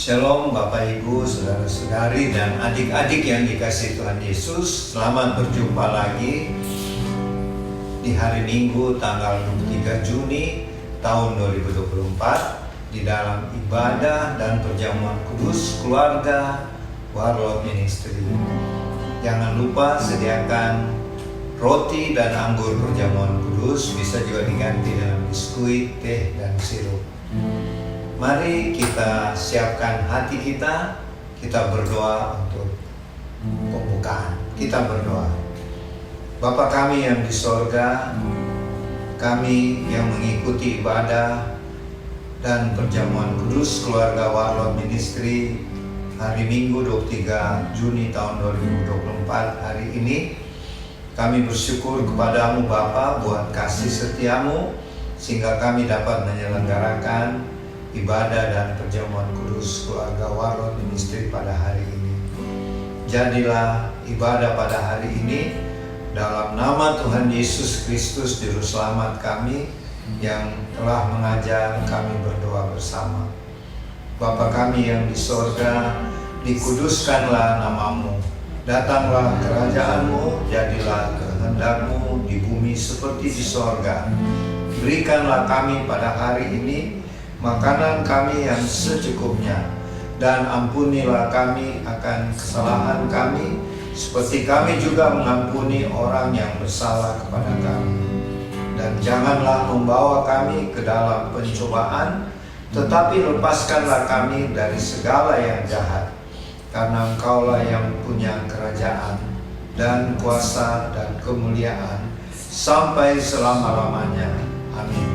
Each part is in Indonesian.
Shalom Bapak Ibu, Saudara-saudari dan adik-adik yang dikasihi Tuhan Yesus. Selamat berjumpa lagi di hari Minggu tanggal 23 Juni tahun 2024 di dalam ibadah dan perjamuan kudus keluarga Warlord Ministry. Jangan lupa sediakan roti dan anggur perjamuan kudus, bisa juga diganti dengan biskuit, teh, dan sirup. Mari kita siapkan hati kita berdoa untuk pembukaan. Kita berdoa. Bapa kami yang di sorga, kami yang mengikuti ibadah dan perjamuan kudus keluarga Warlord Ministry hari Minggu 23 Juni tahun 2024 hari ini, kami bersyukur kepadamu Bapa buat kasih setiamu sehingga kami dapat menyelenggarakan ibadah dan perjamuan kudus keluarga Warlord Ministry pada hari ini. Jadilah ibadah pada hari ini dalam nama Tuhan Yesus Kristus Juru Selamat kami yang telah mengajar kami berdoa bersama. Bapa kami yang di sorga, dikuduskanlah namamu, datanglah kerajaanmu, jadilah kehendakmu di bumi seperti di sorga. Berikanlah kami pada hari ini makanan kami yang secukupnya, dan ampunilah kami akan kesalahan kami seperti kami juga mengampuni orang yang bersalah kepada kami. Dan janganlah membawa kami ke dalam pencobaan, tetapi lepaskanlah kami dari segala yang jahat, karena Engkaulah yang punya kerajaan dan kuasa dan kemuliaan sampai selama-lamanya. Amin.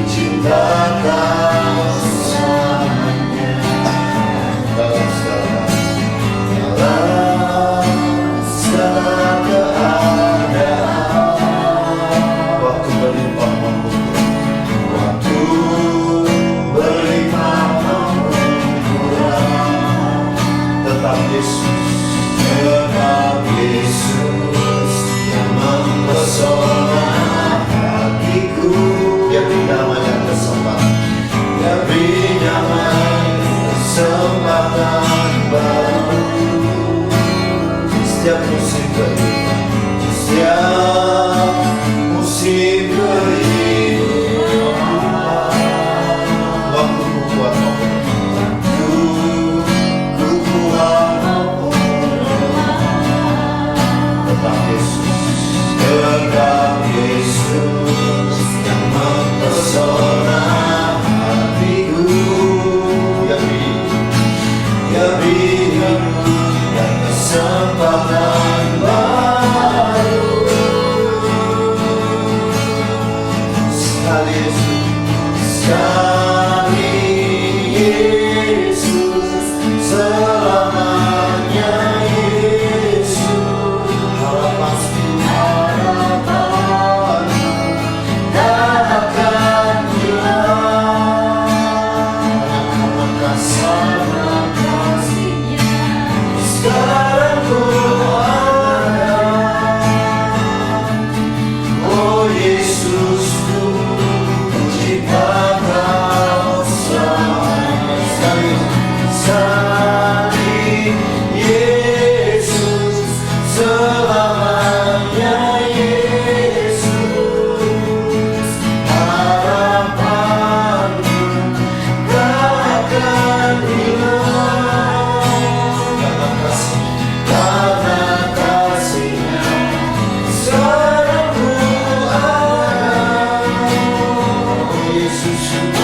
Cintakan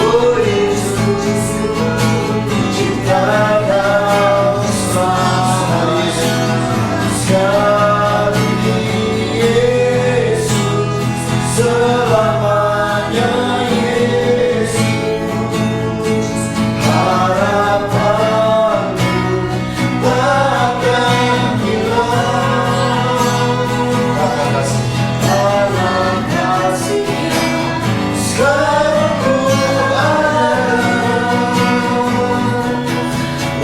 Oh Yesus, cinta Kau sekali Yesus, selamanya Yesus, harapanku takkan hilang. Karena kasih-Nya sekarang ku ada.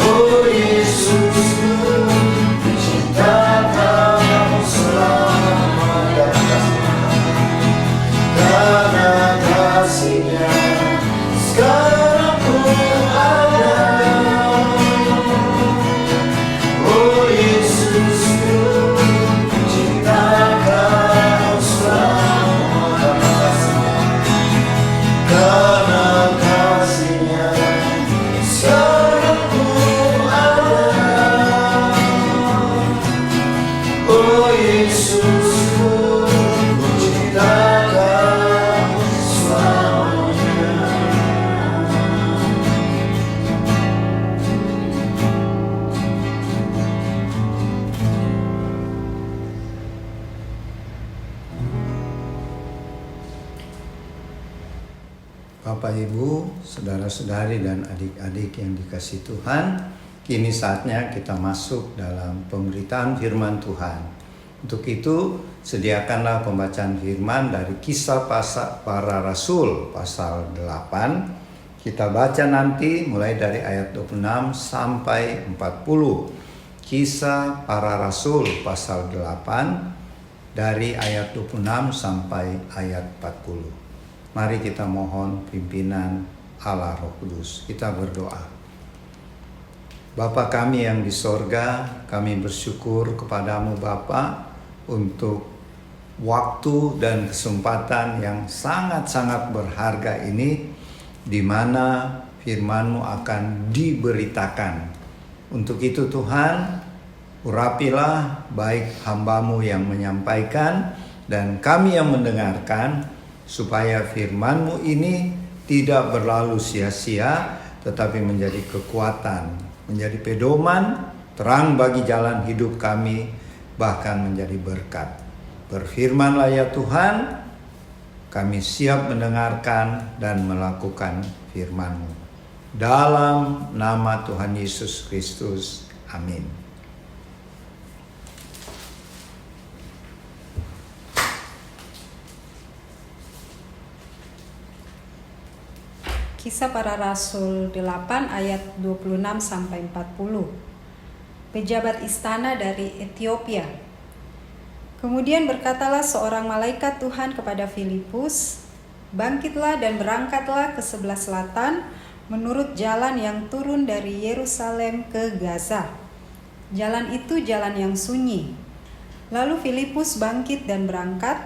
Oh Yesusku, cinta Kau selamanya. Karena kasih-Nya sekarang ku ada. Oh Yesusku, cinta Kau selamanya. Karena kasih-Nya sekarang ku ada. Oh Yesusku, cinta Kau selamanya. Bapak Ibu, saudara-saudari dan adik-adik yang dikasihi Tuhan, kini saatnya kita masuk dalam pemberitaan firman Tuhan. Untuk itu, sediakanlah pembacaan firman dari Kisah Para Rasul pasal 8. Kita baca nanti mulai dari ayat 26 sampai 40. Kisah Para Rasul pasal 8 dari ayat 26 sampai ayat 40. Mari kita mohon pimpinan Allah Roh Kudus. Kita berdoa. Bapa kami yang di sorga, kami bersyukur kepadamu Bapa untuk waktu dan kesempatan yang sangat-sangat berharga ini, di mana firman-Mu akan diberitakan. Untuk itu Tuhan, urapilah baik hamba-Mu yang menyampaikan dan kami yang mendengarkan, supaya firman-Mu ini tidak berlalu sia-sia, tetapi menjadi kekuatan, menjadi pedoman, terang bagi jalan hidup kami, bahkan menjadi berkat. Berfirman-Lah ya Tuhan, kami siap mendengarkan dan melakukan firman-Mu. Dalam nama Tuhan Yesus Kristus, amin. Kisah Para Rasul 8 ayat 26 sampai 40. Pejabat istana dari Ethiopia. Kemudian berkatalah seorang malaikat Tuhan kepada Filipus, "Bangkitlah dan berangkatlah ke sebelah selatan menurut jalan yang turun dari Yerusalem ke Gaza. Jalan itu jalan yang sunyi." Lalu Filipus bangkit dan berangkat.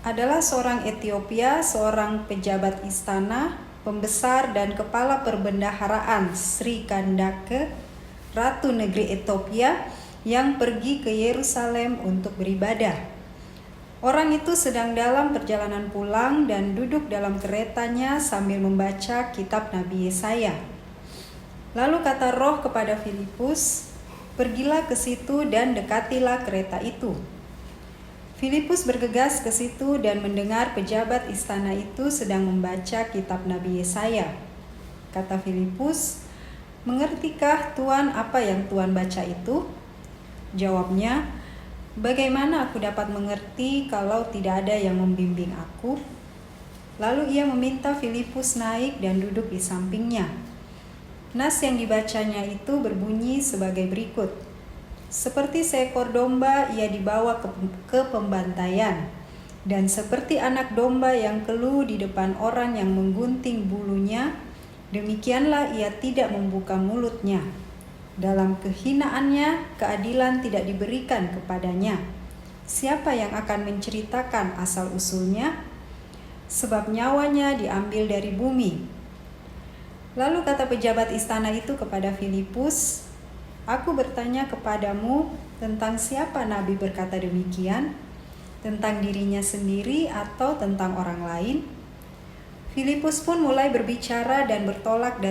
Adalah seorang Ethiopia, seorang pejabat istana, pembesar dan kepala perbendaharaan Sri Kandake, Ratu Negeri Ethiopia, yang pergi ke Yerusalem untuk beribadah. Orang itu sedang dalam perjalanan pulang dan duduk dalam keretanya sambil membaca kitab Nabi Yesaya. Lalu kata Roh kepada Filipus, "Pergilah ke situ dan dekatilah kereta itu." Filipus bergegas ke situ dan mendengar pejabat istana itu sedang membaca kitab Nabi Yesaya. Kata Filipus, "Mengertikah Tuan apa yang Tuan baca itu?" Jawabnya, "Bagaimana aku dapat mengerti kalau tidak ada yang membimbing aku?" Lalu ia meminta Filipus naik dan duduk di sampingnya. Nas yang dibacanya itu berbunyi sebagai berikut. Seperti seekor domba ia dibawa ke pembantaian, dan seperti anak domba yang keluh di depan orang yang menggunting bulunya, demikianlah ia tidak membuka mulutnya. Dalam kehinaannya, keadilan tidak diberikan kepadanya. Siapa yang akan menceritakan asal-usulnya? Sebab nyawanya diambil dari bumi. Lalu kata pejabat istana itu kepada Filipus, "Aku bertanya kepadamu tentang siapa Nabi berkata demikian, tentang dirinya sendiri atau tentang orang lain?" Filipus pun mulai berbicara dan bertolak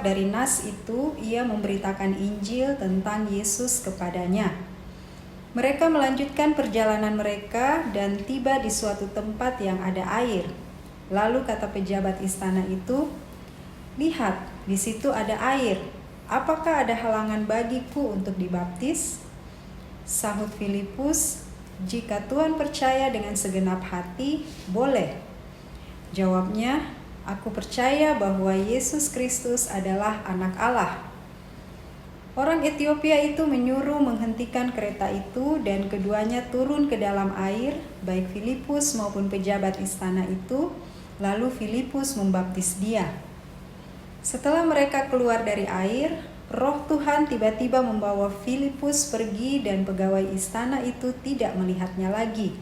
dari nas itu, ia memberitakan Injil tentang Yesus kepadanya. Mereka melanjutkan perjalanan mereka dan tiba di suatu tempat yang ada air. Lalu kata pejabat istana itu, "Lihat, di situ ada air. Apakah ada halangan bagiku untuk dibaptis?" Sahut Filipus, "Jika Tuhan percaya dengan segenap hati, boleh." Jawabnya, "Aku percaya bahwa Yesus Kristus adalah Anak Allah." Orang Etiopia itu menyuruh menghentikan kereta itu dan keduanya turun ke dalam air, baik Filipus maupun pejabat istana itu, lalu Filipus membaptis dia. Setelah mereka keluar dari air, Roh Tuhan tiba-tiba membawa Filipus pergi dan pegawai istana itu tidak melihatnya lagi.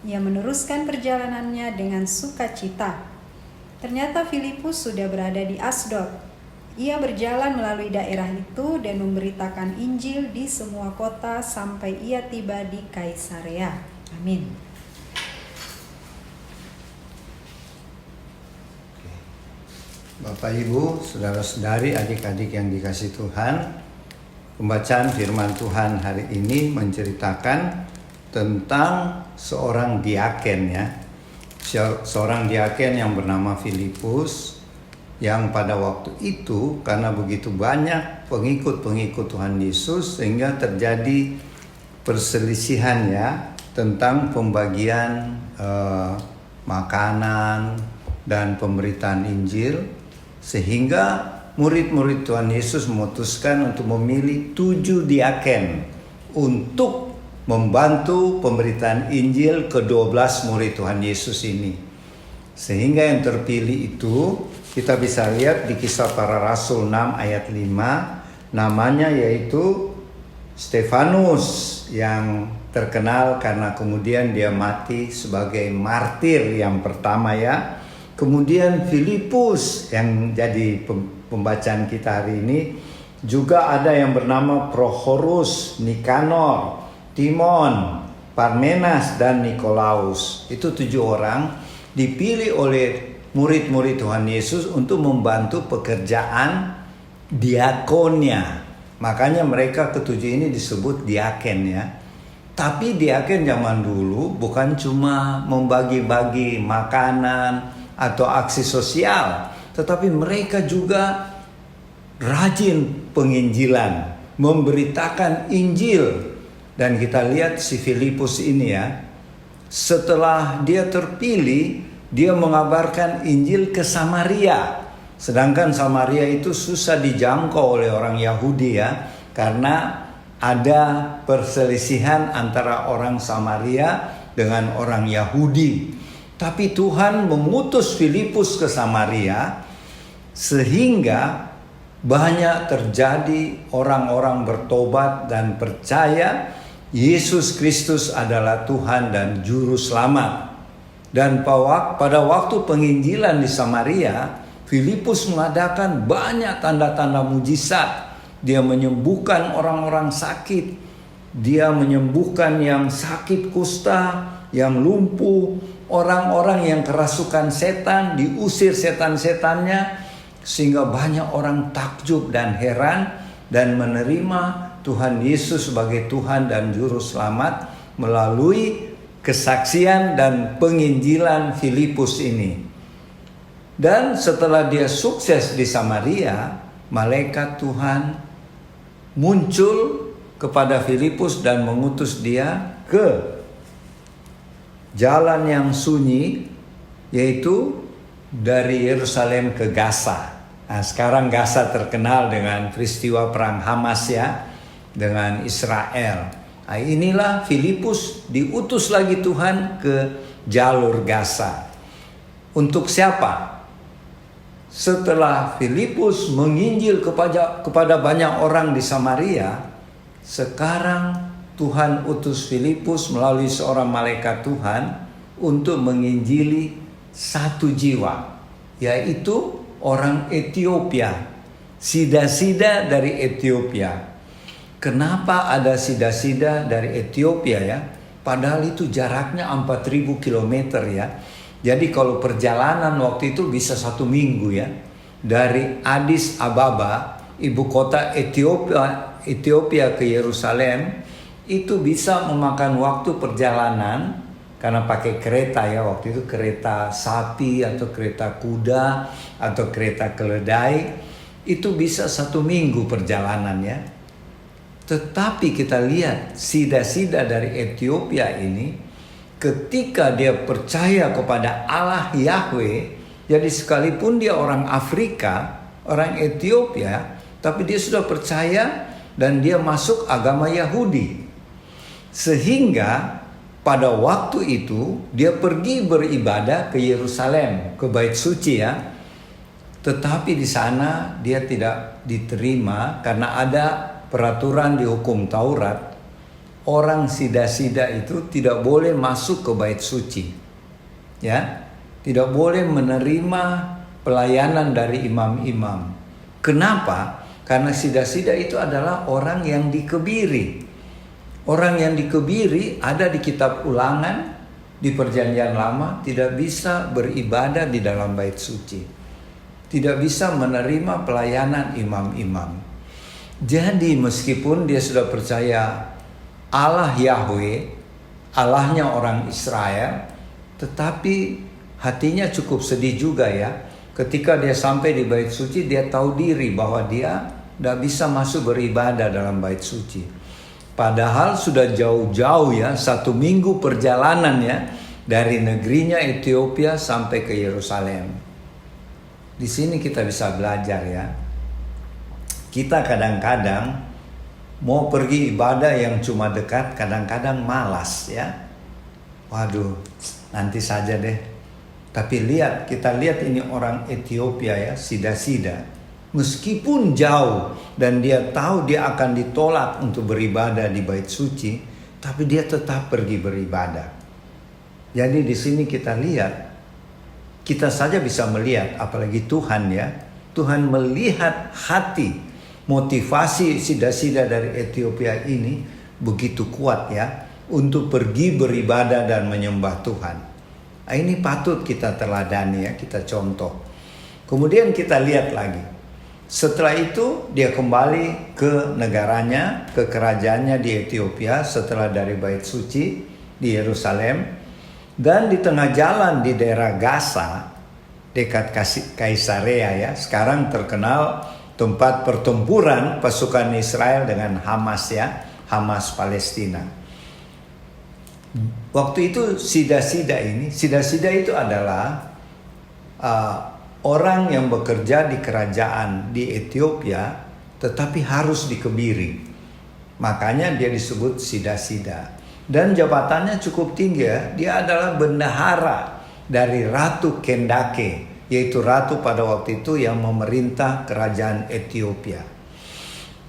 Ia meneruskan perjalanannya dengan sukacita. Ternyata Filipus sudah berada di Asdod. Ia berjalan melalui daerah itu dan memberitakan Injil di semua kota sampai ia tiba di Kaisarea. Amin. Bapak, Ibu, saudara-saudari, adik-adik yang dikasihi Tuhan, pembacaan firman Tuhan hari ini menceritakan tentang seorang diaken ya. Seorang diaken yang bernama Filipus, yang pada waktu itu karena begitu banyak pengikut-pengikut Tuhan Yesus sehingga terjadi perselisihan ya tentang pembagian makanan dan pemberitaan Injil, sehingga murid-murid Tuhan Yesus memutuskan untuk memilih 7 diaken untuk membantu pemberitaan Injil ke 12 murid Tuhan Yesus ini. Sehingga yang terpilih itu kita bisa lihat di Kisah Para Rasul 6 ayat 5, namanya yaitu Stefanus, yang terkenal karena kemudian dia mati sebagai martir yang pertama ya. Kemudian Filipus yang jadi pembacaan kita hari ini, juga ada yang bernama Prochorus, Nikanor, Timon, Parmenas, dan Nikolaus. Itu 7 orang dipilih oleh murid-murid Tuhan Yesus untuk membantu pekerjaan diakonnya. Makanya mereka ketujuh ini disebut diaken ya. Tapi diaken zaman dulu bukan cuma membagi-bagi makanan atau aksi sosial, tetapi mereka juga rajin penginjilan, memberitakan Injil. Dan kita lihat si Filipus ini ya, setelah dia terpilih, dia mengabarkan Injil ke Samaria. Sedangkan Samaria itu susah dijangkau oleh orang Yahudi ya, karena ada perselisihan antara orang Samaria dengan orang Yahudi. Tapi Tuhan mengutus Filipus ke Samaria sehingga banyak terjadi orang-orang bertobat dan percaya Yesus Kristus adalah Tuhan dan Juru Selamat. Dan pada waktu penginjilan di Samaria, Filipus mengadakan banyak tanda-tanda mujizat. Dia menyembuhkan orang-orang sakit. Dia menyembuhkan yang sakit kusta, yang lumpuh, orang-orang yang kerasukan setan, diusir setan-setannya, sehingga banyak orang takjub dan heran dan menerima Tuhan Yesus sebagai Tuhan dan Juru Selamat melalui kesaksian dan penginjilan Filipus ini. Dan setelah dia sukses di Samaria, malaikat Tuhan muncul kepada Filipus dan mengutus dia ke jalan yang sunyi, yaitu dari Yerusalem ke Gaza. Nah, sekarang Gaza terkenal dengan peristiwa perang Hamas ya, dengan Israel. Nah, inilah Filipus diutus lagi Tuhan ke jalur Gaza. Untuk siapa? Setelah Filipus menginjil kepada banyak orang di Samaria, sekarang Tuhan utus Filipus melalui seorang malaikat Tuhan untuk menginjili 1 jiwa, yaitu orang Etiopia, sida-sida dari Etiopia. Kenapa ada sida-sida dari Etiopia ya? Padahal itu jaraknya 4.000 km ya. Jadi kalau perjalanan waktu itu bisa 1 minggu ya. Dari Addis Ababa, ibu kota Ethiopia ke Yerusalem, itu bisa memakan waktu perjalanan karena pakai kereta ya, waktu itu kereta sapi atau kereta kuda atau kereta keledai, itu bisa 1 minggu perjalanannya. Tetapi kita lihat sida-sida dari Ethiopia ini, ketika dia percaya kepada Allah Yahweh, jadi sekalipun dia orang Afrika, orang Ethiopia, tapi dia sudah percaya dan dia masuk agama Yahudi. Sehingga pada waktu itu dia pergi beribadah ke Yerusalem, ke Bait Suci ya. Tetapi di sana dia tidak diterima karena ada peraturan di hukum Taurat. Orang sida-sida itu tidak boleh masuk ke Bait Suci. Ya. Tidak boleh menerima pelayanan dari imam-imam. Kenapa? Karena sida-sida itu adalah orang yang dikebiri. Orang yang dikebiri ada di kitab Ulangan, di Perjanjian Lama, tidak bisa beribadah di dalam Bait Suci. Tidak bisa menerima pelayanan imam-imam. Jadi meskipun dia sudah percaya Allah Yahweh, Allahnya orang Israel, tetapi hatinya cukup sedih juga ya. Ketika dia sampai di Bait Suci, dia tahu diri bahwa dia tidak bisa masuk beribadah dalam Bait Suci. Padahal sudah jauh-jauh ya, 1 minggu perjalanan ya, dari negerinya Ethiopia sampai ke Yerusalem. Di sini kita bisa belajar ya. Kita kadang-kadang mau pergi ibadah yang cuma dekat, kadang-kadang malas ya. Waduh, nanti saja deh. Tapi kita lihat ini orang Ethiopia ya, sida-sida. Meskipun jauh dan dia tahu dia akan ditolak untuk beribadah di Bait Suci, tapi dia tetap pergi beribadah. Jadi di sini kita lihat, kita saja bisa melihat, apalagi Tuhan ya. Tuhan melihat hati, motivasi sida-sida dari Ethiopia ini begitu kuat ya, untuk pergi beribadah dan menyembah Tuhan. Nah, ini patut kita teladani ya, kita contoh. Kemudian kita lihat lagi. Setelah itu dia kembali ke negaranya, ke kerajaannya di Ethiopia setelah dari Bait Suci di Yerusalem. Dan di tengah jalan di daerah Gaza, dekat Kaisarea ya, sekarang terkenal tempat pertempuran pasukan Israel dengan Hamas ya, Hamas Palestina. Waktu itu sida-sida itu adalah orang yang bekerja di kerajaan di Ethiopia tetapi harus dikebiri. Makanya dia disebut sida-sida. Dan jabatannya cukup tinggi ya. Dia adalah bendahara dari Ratu Kendake, yaitu ratu pada waktu itu yang memerintah kerajaan Ethiopia.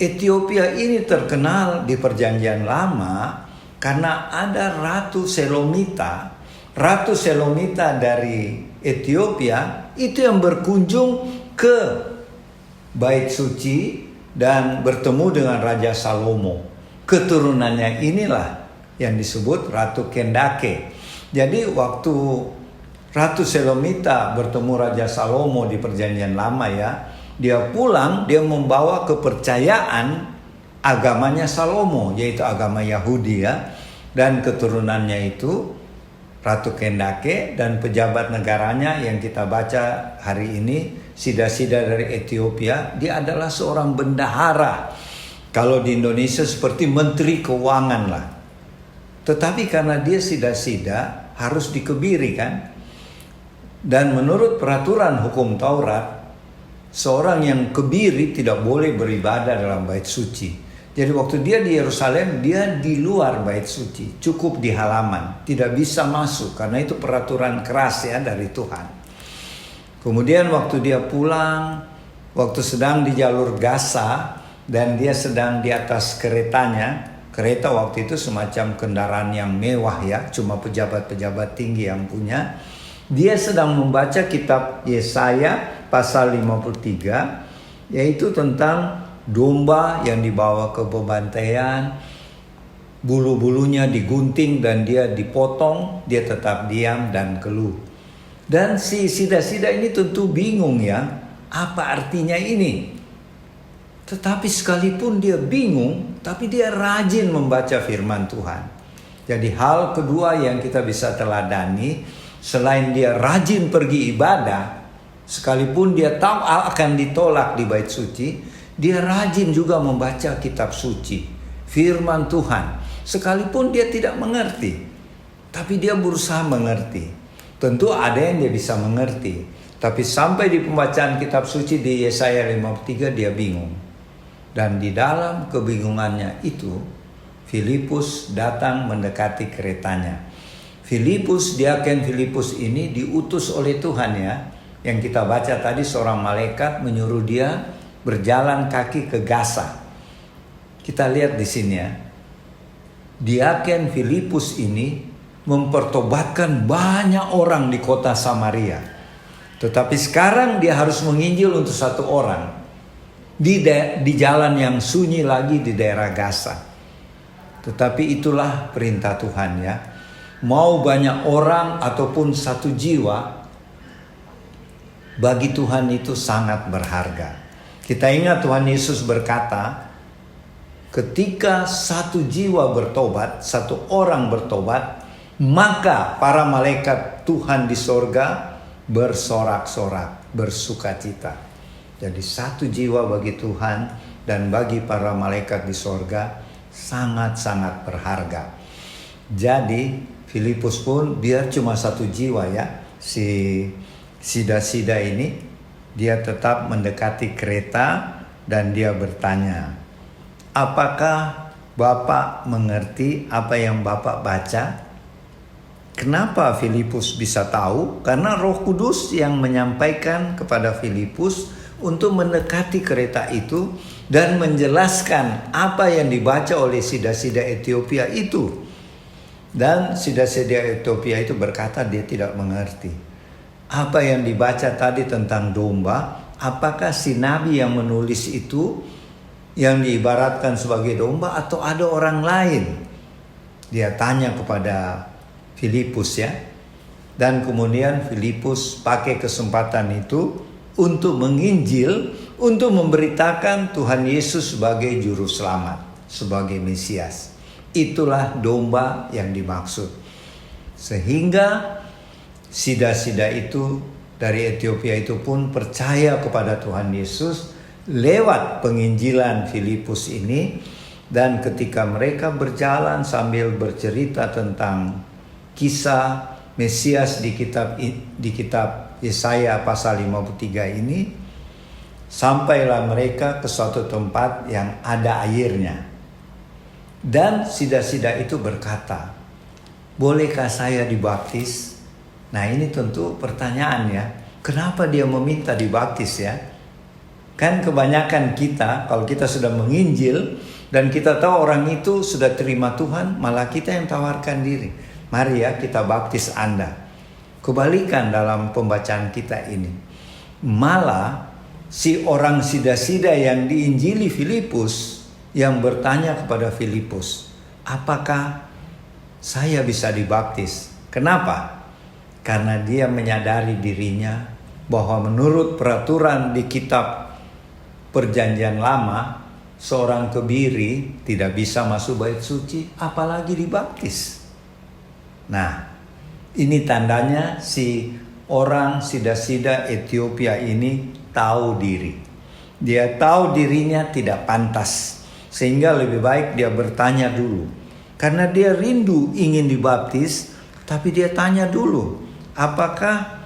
Ethiopia ini terkenal di Perjanjian Lama karena ada Ratu Selomita. Ratu Selomita dari Ethiopia itu yang berkunjung ke Bait Suci dan bertemu dengan Raja Salomo. Keturunannya inilah yang disebut Ratu Kendake. Jadi waktu Ratu Selomita bertemu Raja Salomo di Perjanjian Lama ya, dia pulang, dia membawa kepercayaan agamanya Salomo, yaitu agama Yahudi ya. Dan keturunannya itu Ratu Kendake dan pejabat negaranya yang kita baca hari ini, sida-sida dari Ethiopia, dia adalah seorang bendahara. Kalau di Indonesia seperti menteri keuangan lah. Tetapi karena dia sida-sida harus dikebiri kan. Dan menurut peraturan hukum Taurat, seorang yang kebiri tidak boleh beribadah dalam Bait Suci. Jadi waktu dia di Yerusalem, dia di luar Bait Suci, cukup di halaman, tidak bisa masuk karena itu peraturan keras ya dari Tuhan. Kemudian waktu dia pulang, waktu sedang di jalur Gaza dan dia sedang di atas keretanya, kereta waktu itu semacam kendaraan yang mewah ya, cuma pejabat-pejabat tinggi yang punya. Dia sedang membaca kitab Yesaya pasal 53, yaitu tentang domba yang dibawa ke pembantaian, bulu-bulunya digunting dan dia dipotong, dia tetap diam dan keluh. Dan si sida-sida ini tentu bingung ya, apa artinya ini? Tetapi sekalipun dia bingung, tapi dia rajin membaca firman Tuhan. Jadi hal kedua yang kita bisa teladani, selain dia rajin pergi ibadah, sekalipun dia tahu akan ditolak di bait suci, dia rajin juga membaca kitab suci, firman Tuhan. Sekalipun dia tidak mengerti, tapi dia berusaha mengerti. Tentu ada yang dia bisa mengerti, tapi sampai di pembacaan kitab suci di Yesaya 53 dia bingung. Dan di dalam kebingungannya itu, Filipus datang mendekati keretanya. Diaken Filipus ini diutus oleh Tuhan ya. Yang kita baca tadi, seorang malaikat menyuruh dia berjalan kaki ke Gaza. Kita lihat di sini ya. Diaken Filipus ini mempertobatkan banyak orang di kota Samaria. Tetapi sekarang dia harus menginjil untuk satu orang di jalan yang sunyi lagi di daerah Gaza. Tetapi itulah perintah Tuhan ya. Mau banyak orang ataupun satu jiwa, bagi Tuhan itu sangat berharga. Kita ingat Tuhan Yesus berkata, ketika satu jiwa bertobat, satu orang bertobat, maka para malaikat Tuhan di sorga bersorak-sorak, bersukacita. Jadi satu jiwa bagi Tuhan dan bagi para malaikat di sorga sangat-sangat berharga. Jadi Filipus pun biar cuma satu jiwa ya, si sida-sida ini, dia tetap mendekati kereta dan dia bertanya, apakah Bapak mengerti apa yang Bapak baca? Kenapa Filipus bisa tahu? Karena Roh Kudus yang menyampaikan kepada Filipus untuk mendekati kereta itu dan menjelaskan apa yang dibaca oleh sida-sida Ethiopia itu. Dan sida-sida Ethiopia itu berkata dia tidak mengerti. Apa yang dibaca tadi tentang domba, apakah si nabi yang menulis itu yang diibaratkan sebagai domba atau ada orang lain? Dia tanya kepada Filipus ya. Dan kemudian Filipus pakai kesempatan itu untuk menginjil, untuk memberitakan Tuhan Yesus sebagai juru selamat, sebagai Mesias. Itulah domba yang dimaksud. Sehingga sida-sida itu dari Ethiopia itu pun percaya kepada Tuhan Yesus lewat penginjilan Filipus ini. Dan ketika mereka berjalan sambil bercerita tentang kisah Mesias di kitab Yesaya pasal 53 ini, sampailah mereka ke suatu tempat yang ada airnya. Dan sida-sida itu berkata, bolehkah saya dibaptis? Nah ini tentu pertanyaan ya, kenapa dia meminta dibaptis ya? Kan kebanyakan kita, kalau kita sudah menginjil dan kita tahu orang itu sudah terima Tuhan, malah kita yang tawarkan diri. Mari ya kita baptis Anda. Kebalikan dalam pembacaan kita ini. Malah si orang sida-sida yang diinjili Filipus yang bertanya kepada Filipus, apakah saya bisa dibaptis? Kenapa? Karena dia menyadari dirinya bahwa menurut peraturan di kitab Perjanjian Lama, seorang kebiri tidak bisa masuk bait suci, apalagi dibaptis. Nah, ini tandanya si orang sida-sida Ethiopia ini tahu diri. Dia tahu dirinya tidak pantas, sehingga lebih baik dia bertanya dulu. Karena dia rindu ingin dibaptis, tapi dia tanya dulu, apakah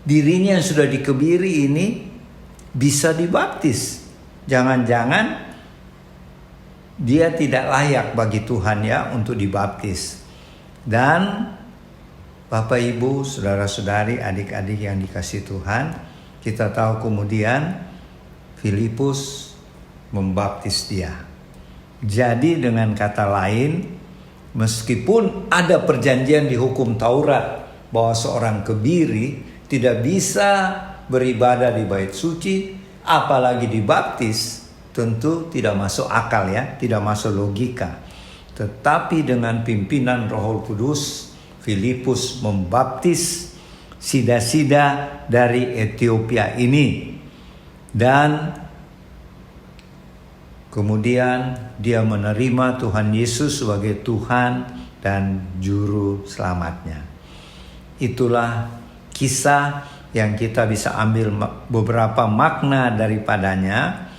dirinya yang sudah dikebiri ini bisa dibaptis? Jangan-jangan dia tidak layak bagi Tuhan ya untuk dibaptis. Dan Bapak Ibu, saudara-saudari, adik-adik yang dikasihi Tuhan, kita tahu kemudian Filipus membaptis dia. Jadi dengan kata lain, meskipun ada perjanjian di hukum Taurat bahwa seorang kebiri tidak bisa beribadah di bait suci, apalagi dibaptis, tentu tidak masuk akal ya, tidak masuk logika. Tetapi dengan pimpinan Roh Kudus, Filipus membaptis sida-sida dari Ethiopia ini. Dan kemudian dia menerima Tuhan Yesus sebagai Tuhan dan Juru Selamatnya. Itulah kisah yang kita bisa ambil beberapa makna daripadanya,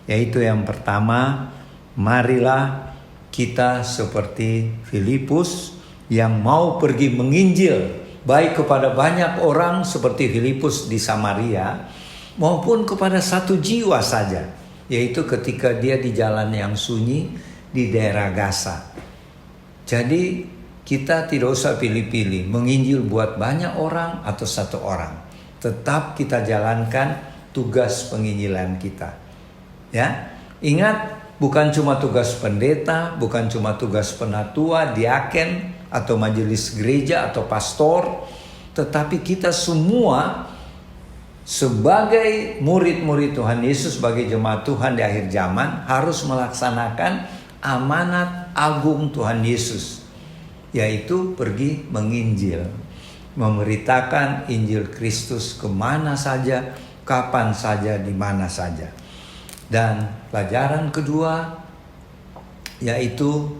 yaitu yang pertama, marilah kita seperti Filipus yang mau pergi menginjil baik kepada banyak orang seperti Filipus di Samaria maupun kepada satu jiwa saja, yaitu ketika dia di jalan yang sunyi di daerah Gaza. Jadi kita tidak usah pilih-pilih menginjil buat banyak orang atau satu orang. Tetap kita jalankan tugas penginjilan kita. Ya, ingat, bukan cuma tugas pendeta, bukan cuma tugas penatua, diaken atau majelis gereja atau pastor, tetapi kita semua sebagai murid-murid Tuhan Yesus, sebagai jemaat Tuhan di akhir zaman harus melaksanakan amanat agung Tuhan Yesus, yaitu pergi menginjil, memberitakan Injil Kristus kemana saja, kapan saja, di mana saja. Dan pelajaran kedua yaitu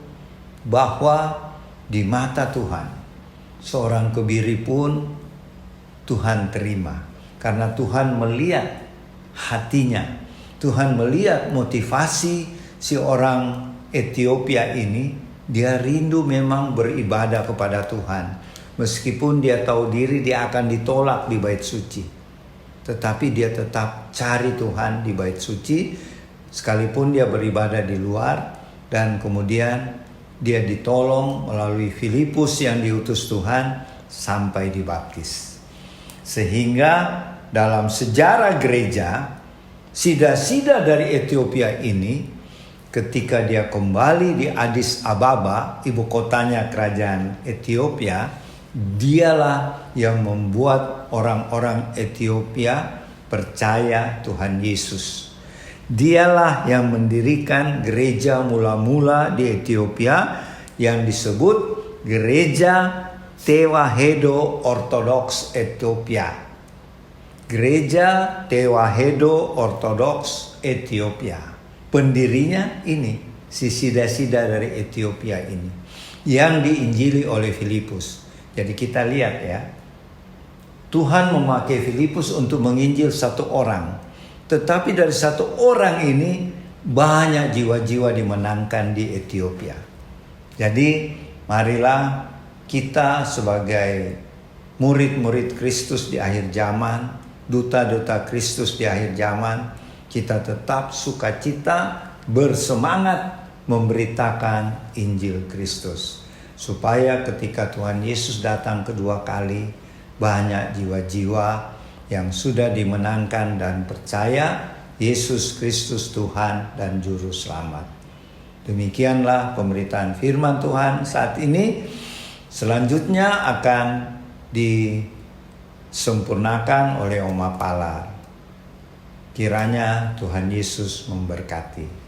bahwa di mata Tuhan seorang kebiri pun Tuhan terima, karena Tuhan melihat hatinya. Tuhan melihat motivasi si orang Ethiopia ini. Dia rindu memang beribadah kepada Tuhan, meskipun dia tahu diri dia akan ditolak di bait suci, tetapi dia tetap cari Tuhan di bait suci, sekalipun dia beribadah di luar. Dan kemudian dia ditolong melalui Filipus yang diutus Tuhan sampai dibaptis. Sehingga dalam sejarah gereja, sida-sida dari Ethiopia ini, ketika dia kembali di Addis Ababa, ibu kotanya kerajaan Ethiopia, dialah yang membuat orang-orang Ethiopia percaya Tuhan Yesus. Dialah yang mendirikan gereja mula-mula di Ethiopia yang disebut Gereja Tewahedo Ortodoks Ethiopia. Gereja Tewahedo Ortodoks Ethiopia. Pendirinya ini, si sida-sida dari Ethiopia ini, yang diinjili oleh Filipus. Jadi kita lihat ya, Tuhan memakai Filipus untuk menginjil satu orang. Tetapi dari satu orang ini banyak jiwa-jiwa dimenangkan di Ethiopia. Jadi marilah kita sebagai murid-murid Kristus di akhir zaman, duta-duta Kristus di akhir zaman, kita tetap sukacita, bersemangat memberitakan Injil Kristus. Supaya ketika Tuhan Yesus datang kedua kali, banyak jiwa-jiwa yang sudah dimenangkan dan percaya Yesus Kristus Tuhan dan Juru Selamat. Demikianlah pemberitaan firman Tuhan saat ini. Selanjutnya akan disempurnakan oleh Oma Palar. Kiranya Tuhan Yesus memberkati.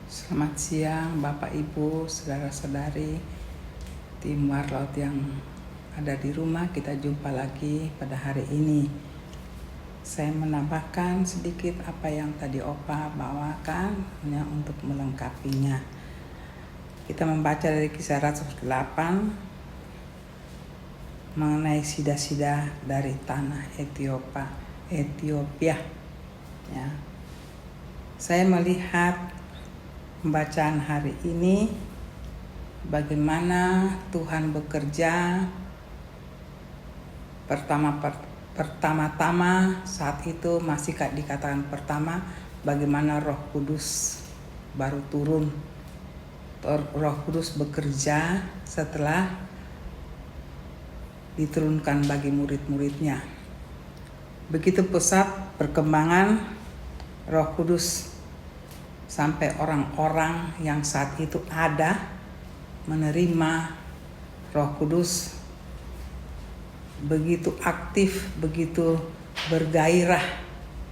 Selamat siang Bapak Ibu, saudara-saudari, tim Warlot yang ada di rumah. Kita jumpa lagi pada hari ini. Saya menambahkan sedikit apa yang tadi Opa bawakan hanya untuk melengkapinya. Kita membaca dari Kisah 108 mengenai sida-sida dari tanah Ethiopia. Ya. Saya melihat pembacaan hari ini bagaimana Tuhan bekerja. Pertama-tama saat itu masih dikatakan pertama, bagaimana Roh Kudus baru turun. Roh Kudus bekerja setelah diturunkan bagi murid-muridnya. Begitu pesat perkembangan Roh Kudus sampai orang-orang yang saat itu ada menerima Roh Kudus begitu aktif, begitu bergairah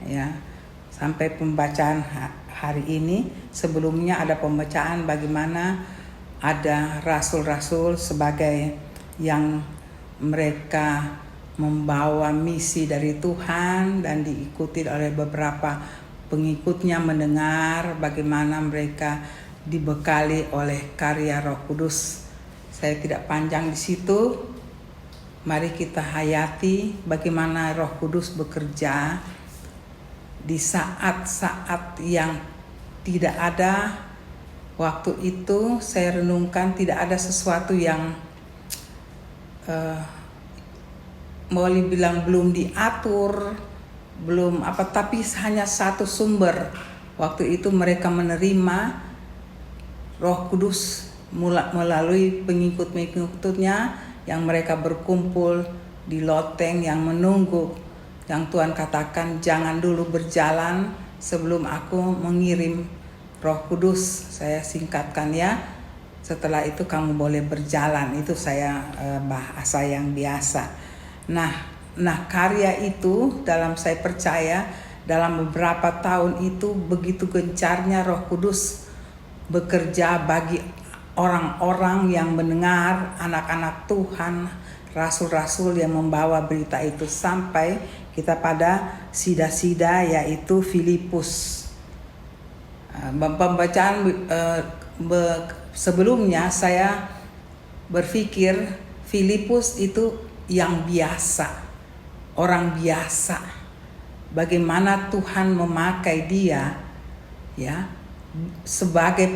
ya. Sampai pembacaan hari ini, sebelumnya ada pembacaan bagaimana ada rasul-rasul sebagai yang mereka membawa misi dari Tuhan dan diikuti oleh beberapa pengikutnya, mendengar bagaimana mereka dibekali oleh karya Roh Kudus. Saya tidak panjang di situ. Mari kita hayati bagaimana Roh Kudus bekerja di saat-saat yang tidak ada. Waktu itu saya renungkan tidak ada sesuatu yang mau dibilang belum diatur, belum apa, tapi hanya satu sumber. Waktu itu mereka menerima Roh Kudus melalui pengikut-pengikutnya yang mereka berkumpul di loteng yang menunggu. Yang Tuhan katakan, jangan dulu berjalan sebelum aku mengirim Roh Kudus. Saya singkatkan ya. Setelah itu kamu boleh berjalan. Itu saya bahasa yang biasa. Nah karya itu saya percaya dalam beberapa tahun itu begitu gencarnya Roh Kudus bekerja bagi orang-orang yang mendengar, anak-anak Tuhan, rasul-rasul yang membawa berita itu sampai kita pada sida-sida yaitu Filipus. Pembacaan sebelumnya saya berpikir Filipus itu yang biasa, orang biasa. Bagaimana Tuhan memakai dia ya sebagai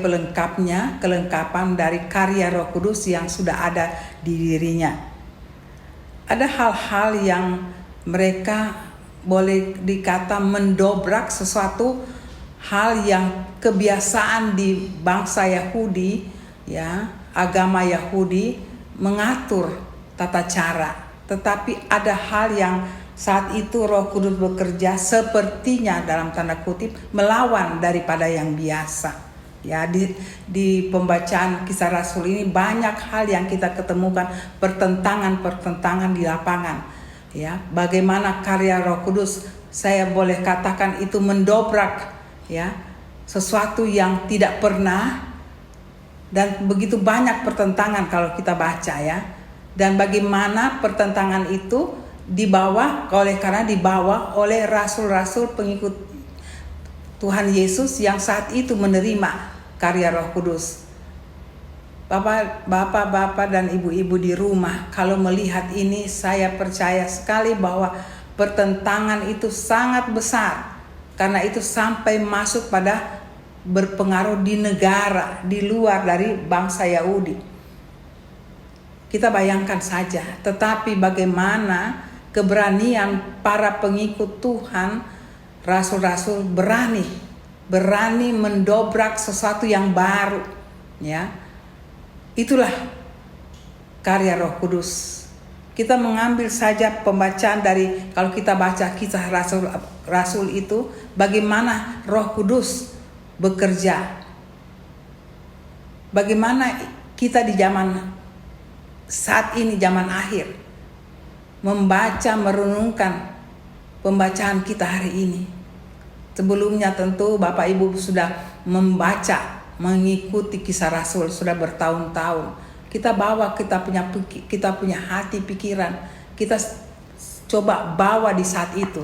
kelengkapan dari karya Roh Kudus yang sudah ada di dirinya. Ada hal-hal yang mereka boleh dikata mendobrak sesuatu hal yang kebiasaan di bangsa Yahudi ya, agama Yahudi mengatur tata cara, tetapi ada hal yang saat itu Roh Kudus bekerja sepertinya dalam tanda kutip melawan daripada yang biasa. Ya, di pembacaan Kisah Rasul ini banyak hal yang kita ketemukan, pertentangan di lapangan. Ya, bagaimana karya Roh Kudus saya boleh katakan itu mendobrak ya sesuatu yang tidak pernah, dan begitu banyak pertentangan kalau kita baca ya. Dan bagaimana pertentangan itu dibawa oleh rasul-rasul pengikut Tuhan Yesus yang saat itu menerima karya Roh Kudus. Bapak-bapak dan ibu-ibu di rumah, kalau melihat ini saya percaya sekali bahwa pertentangan itu sangat besar, karena itu sampai masuk pada berpengaruh di negara di luar dari bangsa Yahudi. Kita bayangkan saja, tetapi bagaimana keberanian para pengikut Tuhan, rasul-rasul berani mendobrak sesuatu yang baru, ya. Itulah karya Roh Kudus. Kita mengambil saja pembacaan dari, kalau kita baca Kisah Rasul itu, bagaimana Roh Kudus bekerja. Bagaimana kita di zaman saat ini, zaman akhir, membaca, merenungkan pembacaan kita hari ini. Sebelumnya tentu Bapak Ibu sudah membaca, mengikuti Kisah Rasul sudah bertahun-tahun. Kita bawa, kita punya hati, pikiran, kita coba bawa di saat itu.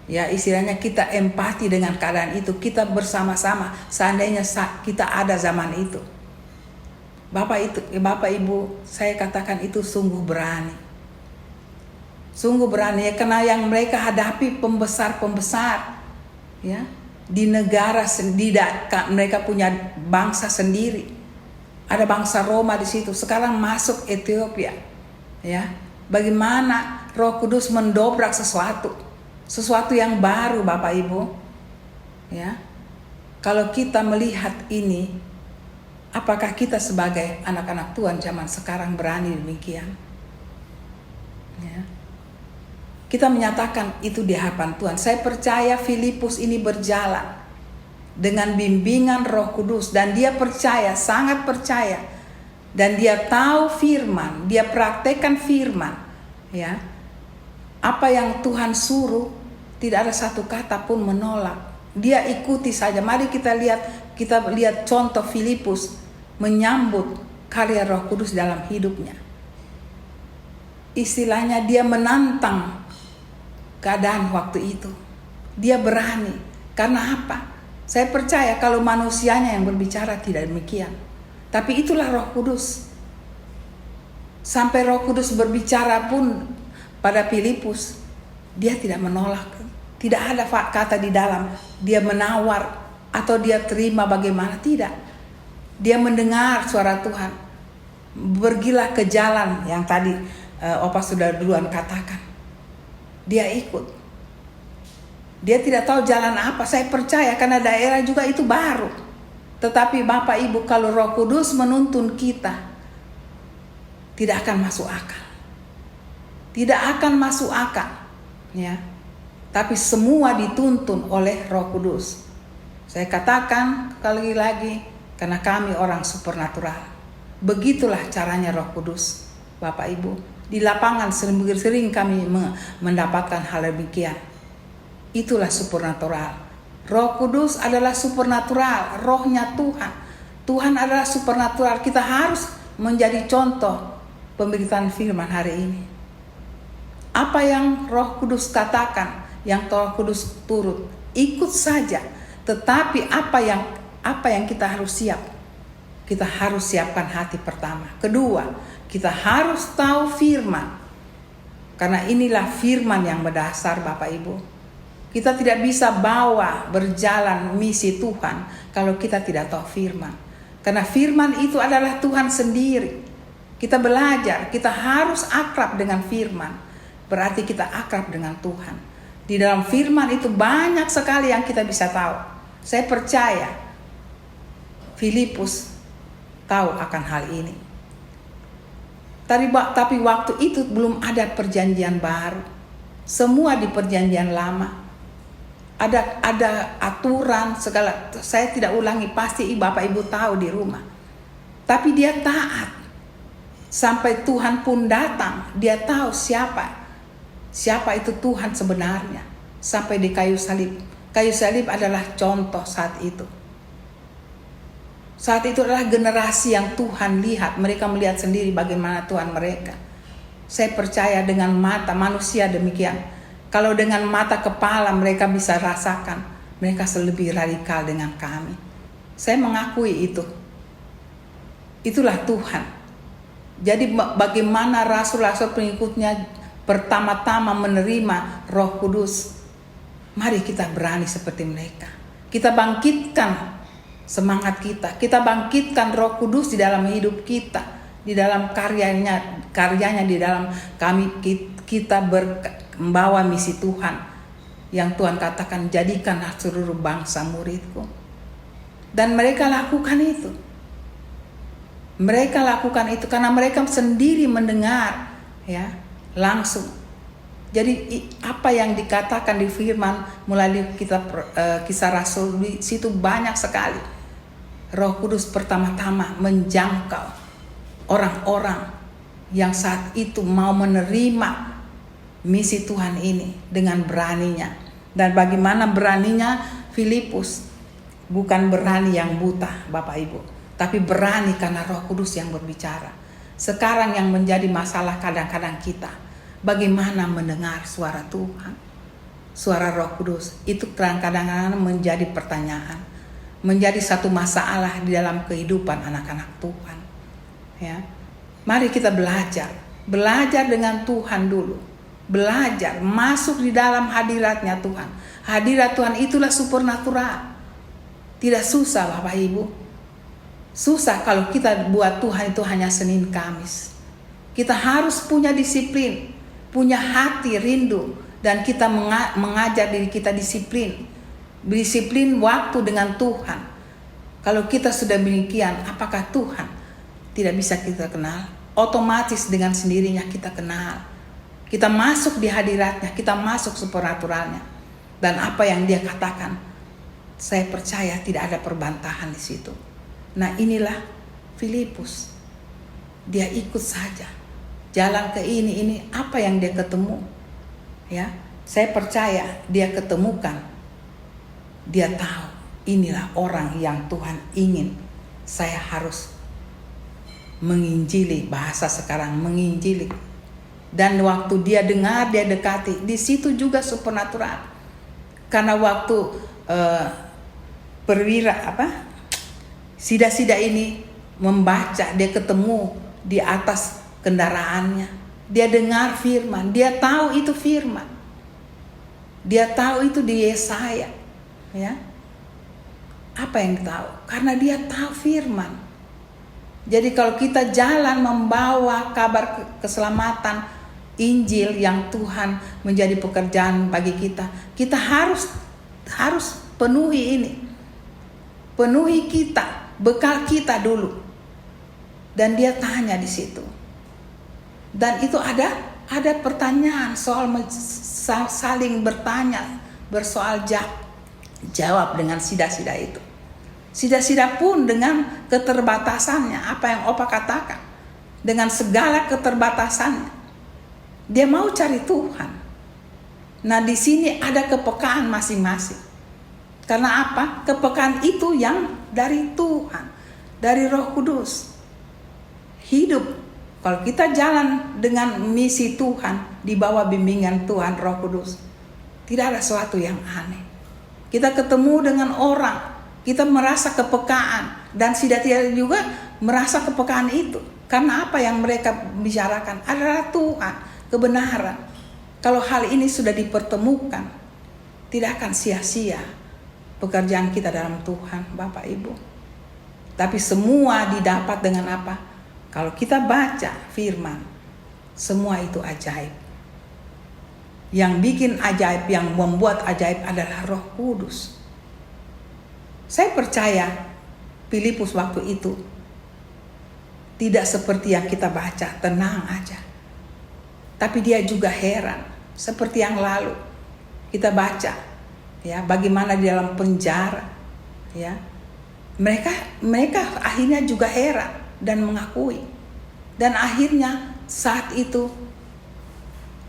Ya, istilahnya kita empati dengan keadaan itu, kita bersama-sama seandainya kita ada zaman itu. Bapak Ibu, saya katakan itu sungguh berani. Sungguh berani ya, karena yang mereka hadapi pembesar-pembesar ya, di negara sendiri, mereka punya bangsa sendiri. Ada bangsa Roma di situ, sekarang masuk Ethiopia. Ya. Bagaimana Roh Kudus mendobrak sesuatu yang baru, Bapak Ibu. Ya. Kalau kita melihat ini, apakah kita sebagai anak-anak Tuhan zaman sekarang berani demikian? Ya. Kita menyatakan itu di hadapan Tuhan. Saya percaya Filipus ini berjalan dengan bimbingan Roh Kudus, dan dia percaya, sangat percaya, dan dia tahu firman, dia praktekkan firman. Ya. Apa yang Tuhan suruh, tidak ada satu kata pun menolak. Dia ikuti saja. Mari kita lihat contoh Filipus menyambut karya Roh Kudus dalam hidupnya. istilahnya dia menantang keadaan waktu itu. Dia berani. Karena apa? Saya percaya kalau manusianya yang berbicara tidak demikian. Tapi itulah Roh Kudus. Sampai Roh Kudus berbicara pun pada Filipus, dia tidak menolak. Tidak ada kata di dalam dia menawar atau dia terima bagaimana, tidak. Dia mendengar suara Tuhan. Pergilah ke jalan yang tadi Opa sudah duluan katakan. Dia ikut. Dia tidak tahu jalan apa. Saya percaya karena daerah juga itu baru. Tetapi Bapak Ibu, kalau Roh Kudus menuntun kita, tidak akan masuk akal. Tidak akan masuk akal, ya. Tapi semua dituntun oleh Roh Kudus. Saya katakan sekali lagi, karena kami orang supernatural. Begitulah caranya Roh Kudus, Bapak Ibu. Di lapangan sering kami mendapatkan hal demikian. Itulah supernatural. Roh Kudus adalah supernatural, rohnya Tuhan. Tuhan adalah supernatural. Kita harus menjadi contoh pemberitaan firman hari ini. Apa yang Roh Kudus katakan, yang Roh Kudus turut, ikut saja. Tetapi apa yang kita harus siap? Kita harus siapkan hati pertama. Kedua, kita harus tahu firman. Karena inilah firman yang berdasar, Bapak Ibu. Kita tidak bisa berjalan misi Tuhan kalau kita tidak tahu firman. Karena firman itu adalah Tuhan sendiri. Kita belajar, kita harus akrab dengan firman. Berarti kita akrab dengan Tuhan. Di dalam firman itu banyak sekali yang kita bisa tahu. Saya percaya Filipus tahu akan hal ini. Tapi waktu itu belum ada perjanjian baru. Semua di perjanjian lama. Ada aturan segala. Saya tidak ulangi, pasti Bapak Ibu tahu di rumah. Tapi dia taat. Sampai Tuhan pun datang, dia tahu siapa itu Tuhan sebenarnya. Sampai di kayu salib. Kayu salib adalah contoh saat itu. Saat itu adalah generasi yang Tuhan lihat. Mereka melihat sendiri bagaimana Tuhan mereka. Saya percaya dengan mata manusia demikian. Kalau dengan mata kepala mereka bisa rasakan, mereka lebih radikal dengan kami. Saya mengakui itu. Itulah Tuhan. Jadi bagaimana rasul-rasul pengikutnya pertama-tama menerima Roh Kudus. Mari kita berani seperti mereka. Kita bangkitkan semangat kita. Kita bangkitkan Roh Kudus di dalam hidup kita. Di dalam karyanya di dalam kami, kita membawa misi Tuhan yang Tuhan katakan, jadikanlah seluruh bangsa muridku. Dan mereka lakukan itu. Mereka lakukan itu karena mereka sendiri mendengar, ya, langsung. Jadi apa yang dikatakan di firman melalui kitab Kisah Rasul, di situ banyak sekali. Roh Kudus pertama-tama menjangkau orang-orang yang saat itu mau menerima misi Tuhan ini dengan beraninya. Dan bagaimana beraninya Filipus? Bukan berani yang buta, Bapak Ibu, tapi berani karena Roh Kudus yang berbicara. Sekarang yang menjadi masalah kadang-kadang kita, bagaimana mendengar suara Tuhan, suara Roh Kudus. Itu kadang-kadang menjadi pertanyaan, menjadi satu masalah di dalam kehidupan anak-anak Tuhan. Ya, mari kita belajar dengan Tuhan dulu. Belajar masuk di dalam hadiratnya Tuhan. Hadirat Tuhan itulah supernatural. Tidak susah, Bapak Ibu. Susah kalau kita buat Tuhan itu hanya Senin Kamis. Kita harus punya disiplin, punya hati rindu, dan kita mengajar diri kita disiplin. Disiplin waktu dengan Tuhan. Kalau kita sudah demikian, apakah Tuhan tidak bisa kita kenal? Otomatis dengan sendirinya kita kenal. Kita masuk di hadiratnya, kita masuk supernaturalnya. Dan apa yang dia katakan, saya percaya tidak ada perbantahan di situ. Nah, inilah Filipus. Dia ikut saja. Jalan ke ini apa yang dia ketemu. Ya, saya percaya dia ketemukan. Dia tahu inilah orang yang Tuhan ingin. Saya harus menginjili, bahasa sekarang menginjili. Dan waktu dia dengar, dia dekati, di situ juga supernatural. Karena waktu sida-sida ini membaca, dia ketemu di atas kendaraannya, dia dengar firman, dia tahu itu firman, dia tahu itu di Yesaya, ya. Apa yang tahu? Karena dia tahu firman. Jadi kalau kita jalan membawa kabar keselamatan Injil yang Tuhan menjadi pekerjaan bagi kita, kita harus penuhi ini. Penuhi kita, bekal kita dulu. Dan dia tanya di situ. Dan itu ada pertanyaan, soal saling bertanya, bersoal jawab dengan sida-sida itu. Sida-sida pun dengan keterbatasannya, apa yang Opa katakan, dengan segala keterbatasannya, dia mau cari Tuhan. Nah, di sini ada kepekaan masing-masing. Karena apa? Kepekaan itu yang dari Tuhan, dari Roh Kudus. Hidup, kalau kita jalan dengan misi Tuhan, di bawah bimbingan Tuhan Roh Kudus, tidak ada sesuatu yang aneh. Kita ketemu dengan orang, kita merasa kepekaan, dan tidak juga merasa kepekaan itu. Karena apa yang mereka bicarakan adalah Tuhan, kebenaran. Kalau hal ini sudah dipertemukan, tidak akan sia-sia pekerjaan kita dalam Tuhan, Bapak Ibu. Tapi semua didapat dengan apa? Kalau kita baca firman, semua itu ajaib. Yang bikin ajaib, yang membuat ajaib adalah Roh Kudus. Saya percaya Filipus waktu itu tidak seperti yang kita baca, tenang aja. Tapi dia juga heran, seperti yang lalu kita baca, ya, bagaimana di dalam penjara, ya. Mereka akhirnya juga heran dan mengakui. Dan akhirnya saat itu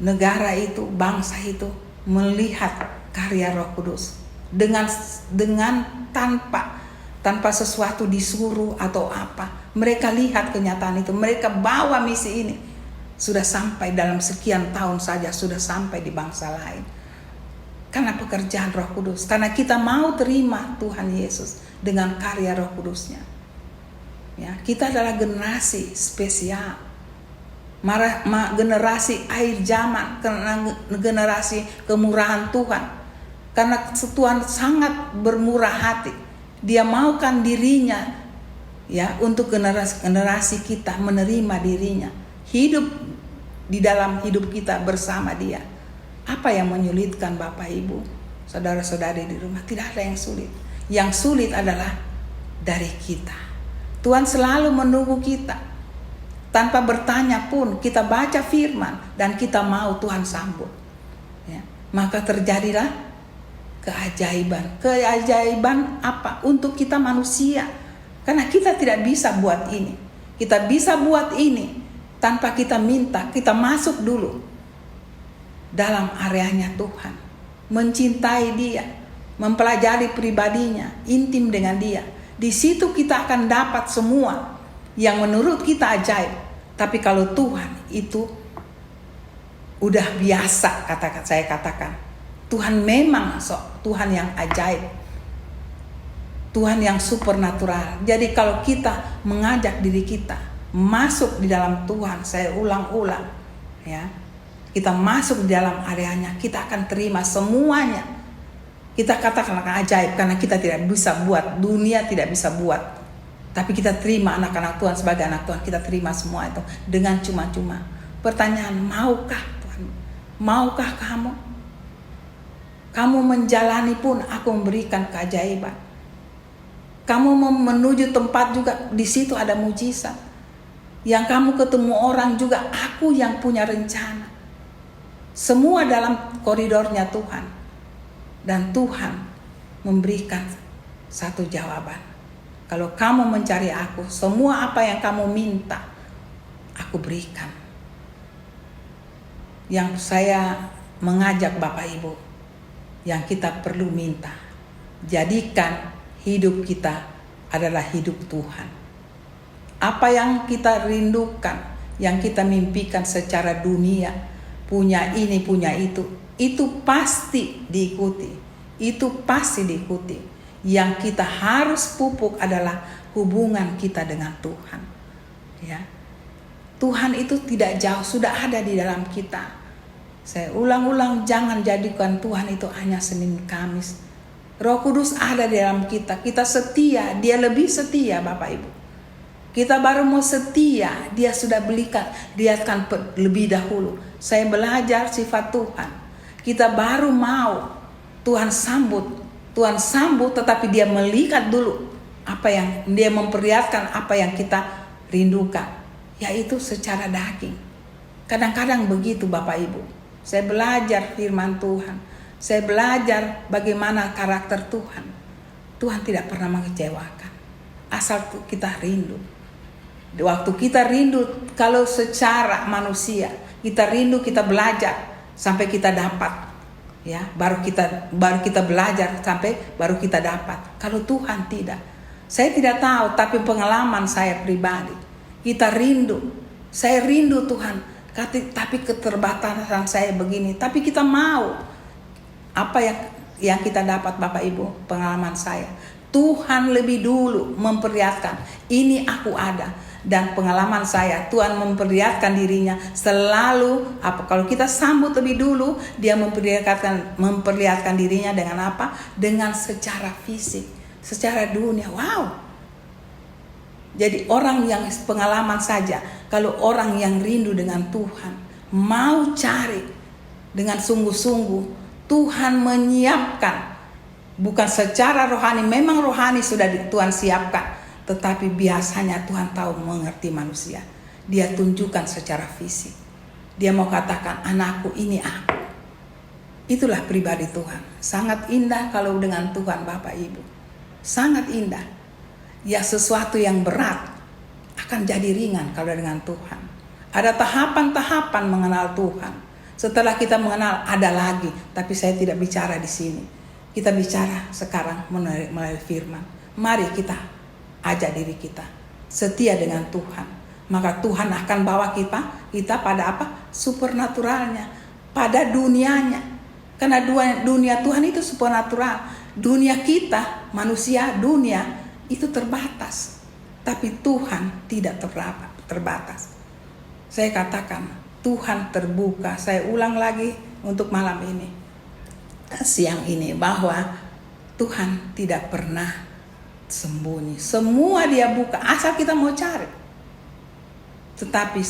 negara itu, bangsa itu melihat karya Roh Kudus dengan tanpa sesuatu disuruh atau apa. Mereka lihat kenyataan itu, mereka bawa misi ini. Sudah sampai dalam sekian tahun saja, sudah sampai di bangsa lain. Karena pekerjaan Roh Kudus, karena kita mau terima Tuhan Yesus dengan karya Roh Kudusnya. Ya, kita adalah generasi spesial, generasi akhir zaman, generasi kemurahan Tuhan. Karena Tuhan sangat bermurah hati, Dia maukan dirinya, ya, untuk generasi kita menerima dirinya, hidup di dalam hidup kita bersama Dia. Apa yang menyulitkan Bapak Ibu, saudara-saudari di rumah? Tidak ada yang sulit. Yang sulit adalah dari kita. Tuhan selalu menunggu kita. Tanpa bertanya pun kita baca firman dan kita mau Tuhan sambut, ya. Maka terjadilah keajaiban. Keajaiban apa? Untuk kita manusia. Karena kita tidak bisa buat ini. Kita bisa buat ini tanpa kita minta. Kita masuk dulu dalam areanya Tuhan, mencintai Dia, mempelajari pribadinya, intim dengan Dia. Di situ kita akan dapat semua yang menurut kita ajaib. Tapi kalau Tuhan itu udah biasa, saya katakan, Tuhan memang Tuhan yang ajaib, Tuhan yang supernatural. Jadi kalau kita mengajak diri kita masuk di dalam Tuhan, saya ulang-ulang, ya, kita masuk di dalam areanya, kita akan terima semuanya. Kita katakan ajaib karena kita tidak bisa buat, dunia tidak bisa buat. Tapi kita terima anak-anak Tuhan sebagai anak Tuhan, kita terima semua itu dengan cuma-cuma. Pertanyaan, maukah Tuhan? Maukah kamu? Kamu menjalani pun aku memberikan keajaiban. Kamu menuju tempat juga, di situ ada mujizat. Yang kamu ketemu orang juga, aku yang punya rencana. Semua dalam koridornya Tuhan. Dan Tuhan memberikan satu jawaban. Kalau kamu mencari aku, semua apa yang kamu minta, aku berikan. Yang saya mengajak Bapak Ibu, yang kita perlu minta, jadikan hidup kita adalah hidup Tuhan. Apa yang kita rindukan, yang kita mimpikan secara dunia, punya ini, punya itu pasti diikuti. Itu pasti diikuti. Yang kita harus pupuk adalah hubungan kita dengan Tuhan. Ya. Tuhan itu tidak jauh, sudah ada di dalam kita. Saya ulang-ulang, jangan jadikan Tuhan itu hanya Senin Kamis. Roh Kudus ada di dalam kita. Kita setia, Dia lebih setia, Bapak Ibu. Kita baru mau setia, Dia sudah lihatkan lebih dahulu. Saya belajar sifat Tuhan. Kita baru mau Tuhan sambut, tetapi Dia melihat dulu apa yang Dia memperlihatkan, apa yang kita rindukan, yaitu secara daging. Kadang-kadang begitu, Bapak Ibu. Saya belajar firman Tuhan. Saya belajar bagaimana karakter Tuhan. Tuhan tidak pernah mengecewakan. Asal kita rindu. Waktu kita rindu, kalau secara manusia, kita rindu, kita belajar sampai kita dapat. Ya, baru kita belajar sampai baru kita dapat. Kalau Tuhan tidak. Saya tidak tahu, tapi pengalaman saya pribadi. Kita rindu. Saya rindu Tuhan. Tapi keterbatasan saya begini. Tapi kita mau. Apa yang kita dapat, Bapak Ibu, pengalaman saya, Tuhan lebih dulu memperlihatkan ini aku ada. Dan pengalaman saya, Tuhan memperlihatkan dirinya selalu kalau kita sambut lebih dulu, Dia memperlihatkan dirinya dengan apa? Dengan secara fisik, secara dunia. Wow. Jadi orang yang pengalaman saja, kalau orang yang rindu dengan Tuhan, mau cari dengan sungguh-sungguh, Tuhan menyiapkan, bukan secara rohani, memang rohani sudah Tuhan siapkan, tetapi biasanya Tuhan tahu mengerti manusia. Dia tunjukkan secara fisik. Dia mau katakan, anakku ini aku. Itulah pribadi Tuhan. Sangat indah kalau dengan Tuhan, Bapak Ibu. Sangat indah. Ya, sesuatu yang berat akan jadi ringan kalau dengan Tuhan. Ada tahapan-tahapan mengenal Tuhan. Setelah kita mengenal ada lagi, tapi saya tidak bicara di sini. Kita bicara sekarang melalui firman. Mari kita ajak diri kita setia dengan Tuhan. Maka Tuhan akan bawa kita pada apa? Supernaturalnya, pada dunianya. Karena dunia Tuhan itu supernatural. Dunia kita, manusia, dunia itu terbatas. Tapi Tuhan tidak terbatas. Saya katakan, Tuhan terbuka. Saya ulang lagi untuk malam ini, siang ini, bahwa Tuhan tidak pernah sembunyi. Semua Dia buka, asal kita mau cari. Tetapi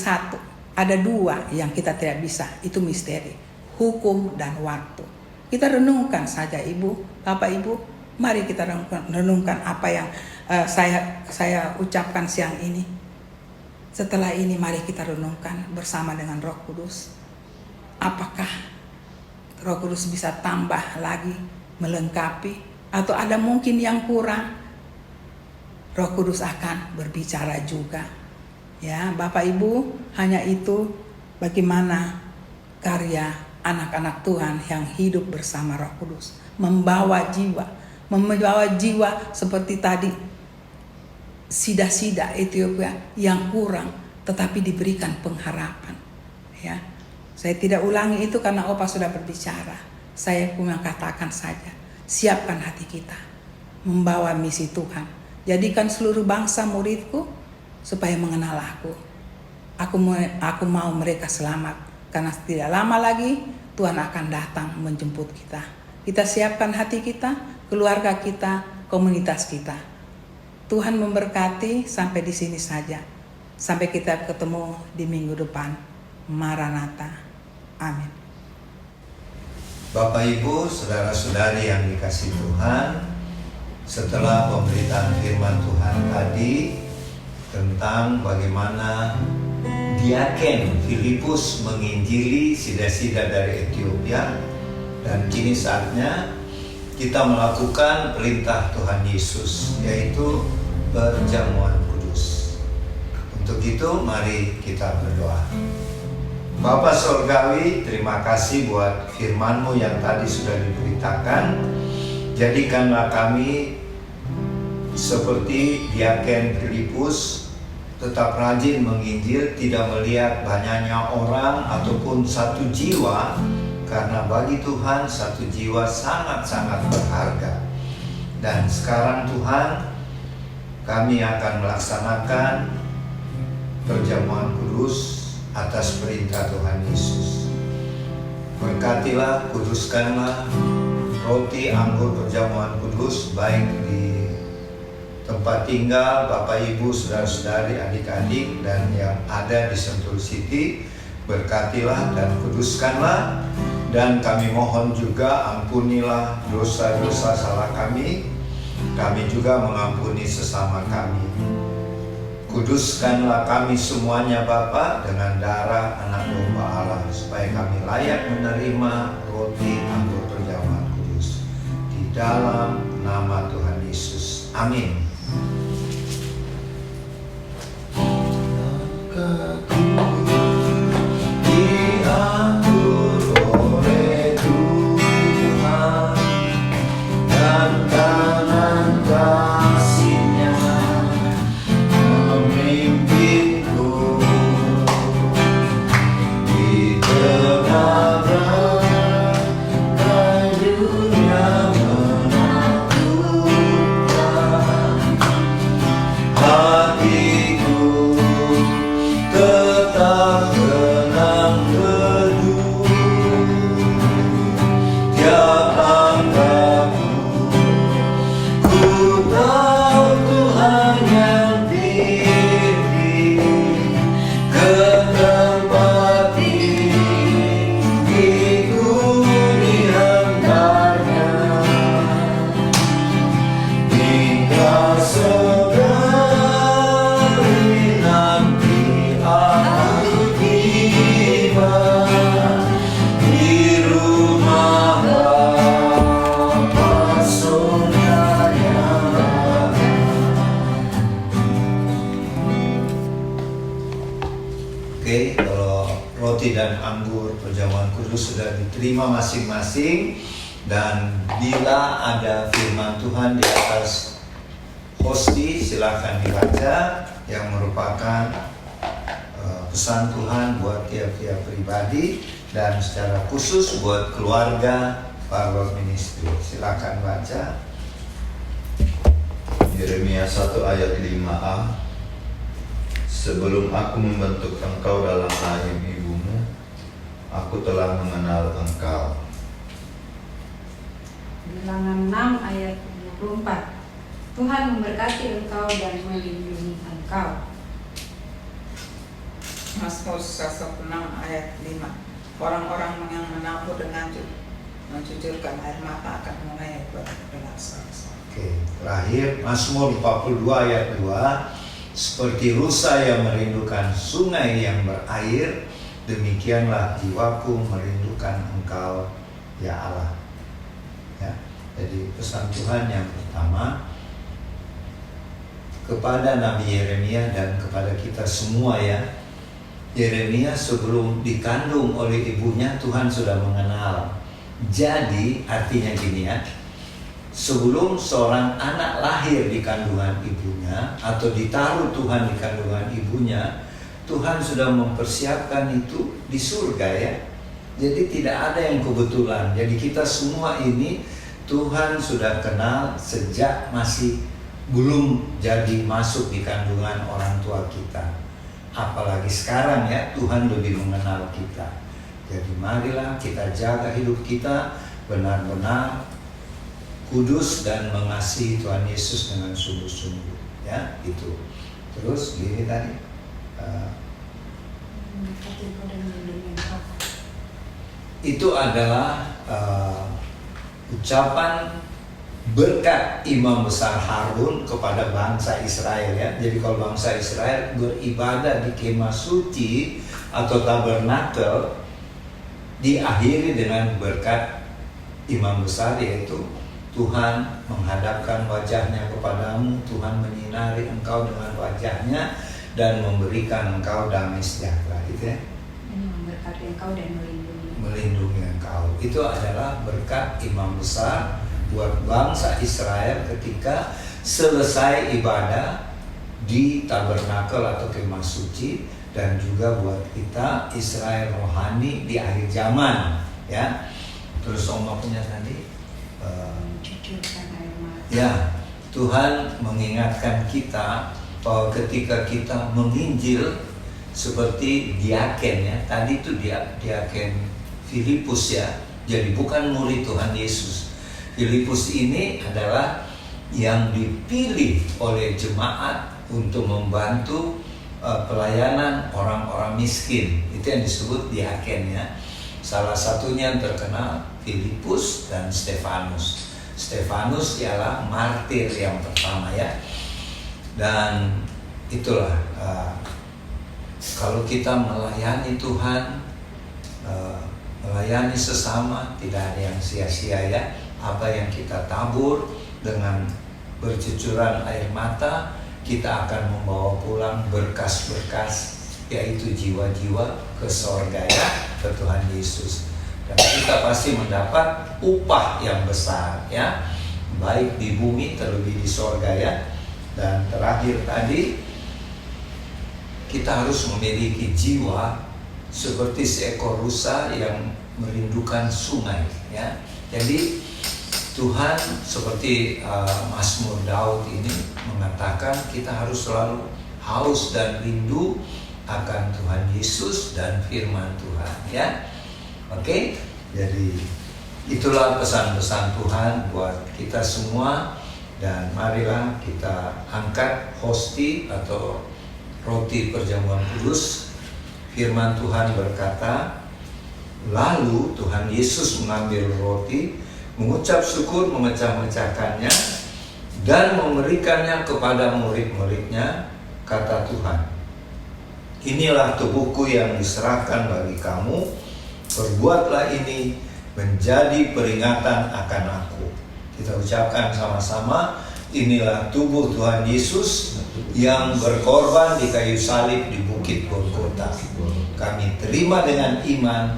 ada dua yang kita tidak bisa, itu misteri, hukum dan waktu. Kita renungkan saja, Ibu, Bapak Ibu, mari kita renungkan apa yang saya ucapkan siang ini. Setelah ini mari kita renungkan bersama dengan Roh Kudus. Apakah Roh Kudus bisa tambah lagi, melengkapi, atau ada mungkin yang kurang? Roh Kudus akan berbicara juga. Ya, Bapak Ibu, hanya itu bagaimana karya anak-anak Tuhan yang hidup bersama Roh Kudus. Membawa jiwa seperti tadi. Sida-sida Ethiopia yang kurang, tetapi diberikan pengharapan. Ya, saya tidak ulangi itu karena Opa sudah berbicara. Saya cuma katakan saja, siapkan hati kita, membawa misi Tuhan. Jadikan seluruh bangsa muridku supaya mengenal aku. Aku mau mereka selamat, karena tidak lama lagi Tuhan akan datang menjemput kita. Kita siapkan hati kita, keluarga kita, komunitas kita. Tuhan memberkati. Sampai di sini saja. Sampai kita ketemu di minggu depan. Maranatha. Amin. Bapak Ibu, saudara-saudari yang dikasihi Tuhan, setelah pemberitaan firman Tuhan tadi tentang bagaimana Diaken Filipus menginjili sida-sida dari Ethiopia, dan kini saatnya kita melakukan perintah Tuhan Yesus, yaitu perjamuan kudus. Untuk itu mari kita berdoa. Bapa Surgawi, terima kasih buat firman-Mu yang tadi sudah diberitakan. Jadikanlah kami seperti Diaken Filipus, tetap rajin menginjil, tidak melihat banyaknya orang ataupun satu jiwa, karena bagi Tuhan satu jiwa sangat-sangat berharga. Dan sekarang Tuhan, kami akan melaksanakan perjamuan kudus atas perintah Tuhan Yesus. Berkatilah, kuduskanlah roti anggur perjamuan kudus, baik di tempat tinggal Bapak Ibu, saudara-saudari, adik-adik, dan yang ada di Sentul City. Berkatilah dan kuduskanlah, dan kami mohon juga ampunilah dosa-dosa salah kami. Kami juga mengampuni sesama kami. Kuduskanlah kami semuanya Bapa dengan darah anak domba Allah, supaya kami layak menerima roti anggur perjamuan kudus. Di dalam nama Tuhan Yesus. Amin. Diatur oleh Tuhan dan kanan kasih-Nya memimpinku di tengah rantai dunia menakutkan. Hatiku tetap tenang teduh, tiap langkahku ku tahu Tuhan yang pimpin ke tempat tinggiku diantaranya, hingga sekali nanti aku tiba di rumah Bapa surga yang baik. Oke, kalau roti dan anggur perjamuan kudus sudah diterima masing-masing, dan bila ada firman Tuhan di atas hosti, silakan dibaca, yang merupakan pesan Tuhan buat tiap-tiap pribadi dan secara khusus buat keluarga Power Ministry. Silakan baca. Yeremia 1 ayat 5a. Sebelum aku membentuk engkau dalam rahim ibumu, aku telah mengenal engkau. Bilangan 6 ayat 24. Tuhan memberkati engkau dan melindungi engkau. Mazmur 106 ayat 5. Orang-orang yang menabur dengan mencucurkan air mata akan mulai berbelas-belas. Oke, terakhir Mazmur 42 ayat 2. Seperti rusa yang merindukan sungai yang berair, demikianlah jiwaku merindukan engkau, ya Allah. Ya, jadi pesan Tuhan yang pertama kepada Nabi Yeremia dan kepada kita semua, ya. Yeremia sebelum dikandung oleh ibunya, Tuhan sudah mengenal. Jadi artinya gini, ya. Sebelum seorang anak lahir di kandungan ibunya atau ditaruh Tuhan di kandungan ibunya, Tuhan sudah mempersiapkan itu di surga, ya. Jadi tidak ada yang kebetulan. Jadi kita semua ini Tuhan sudah kenal sejak masih belum jadi masuk di kandungan orang tua kita. Apalagi sekarang, ya, Tuhan lebih mengenal kita. Jadi marilah kita jaga hidup kita benar-benar kudus dan mengasihi Tuhan Yesus dengan sungguh-sungguh, ya, itu. Terus gini tadi, itu adalah ucapan berkat Imam Besar Harun kepada bangsa Israel, ya. Jadi kalau bangsa Israel beribadah di kemah suci atau tabernakel, diakhiri dengan berkat Imam Besar, yaitu Tuhan menghadapkan wajahnya kepadamu, Tuhan menyinari engkau dengan wajahnya dan memberikan engkau damai sejahtera, gitu, ya. Memberkati engkau dan melindungi engkau. Itu adalah berkat Imam Besar buat bangsa Israel ketika selesai ibadah di tabernakel atau kemah suci, dan juga buat kita Israel rohani di akhir zaman, ya. Terus Oma punya tadi, Cucurkan air mata. ya, Tuhan mengingatkan kita bahwa ketika kita menginjil seperti diaken, ya, tadi itu diaken Filipus, ya, jadi bukan murid Tuhan Yesus. Filipus ini adalah yang dipilih oleh jemaat untuk membantu pelayanan orang-orang miskin. Itu yang disebut diaken, ya. Salah satunya yang terkenal Filipus dan Stefanus. Stefanus ialah martir yang pertama, ya. Dan itulah kalau kita melayani Tuhan, melayani sesama, tidak ada yang sia-sia, ya. Apa yang kita tabur dengan bercucuran air mata, kita akan membawa pulang berkas-berkas, yaitu jiwa-jiwa ke sorga, ya, ke Tuhan Yesus. Dan kita pasti mendapat upah yang besar, ya, baik di bumi terlebih di sorga, ya. Dan terakhir tadi, kita harus memiliki jiwa seperti seekor rusa yang merindukan sungai, ya. Jadi Tuhan seperti Mazmur Daud ini mengatakan kita harus selalu haus dan rindu akan Tuhan Yesus dan firman Tuhan, ya. Oke, jadi itulah pesan-pesan Tuhan buat kita semua. Dan marilah kita angkat hosti atau roti perjamuan kudus. Firman Tuhan berkata, lalu Tuhan Yesus mengambil roti, mengucap syukur, memecah-mecahkannya, dan memberikannya kepada murid-muridnya. Kata Tuhan, inilah tubuhku yang diserahkan bagi kamu, perbuatlah ini menjadi peringatan akan aku. Kita ucapkan sama-sama, inilah tubuh Tuhan Yesus yang berkorban di kayu salib di Bukit Golgota. Kami terima dengan iman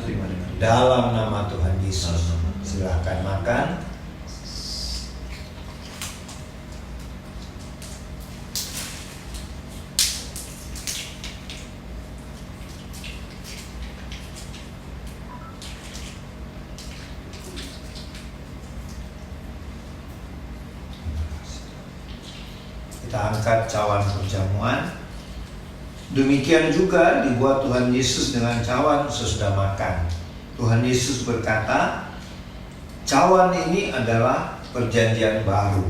dalam nama Tuhan Yesus. Silakan makan. Kita angkat cawan perjamuan. Demikian juga dibuat Tuhan Yesus dengan cawan sesudah makan. Tuhan Yesus berkata, cawan ini adalah perjanjian baru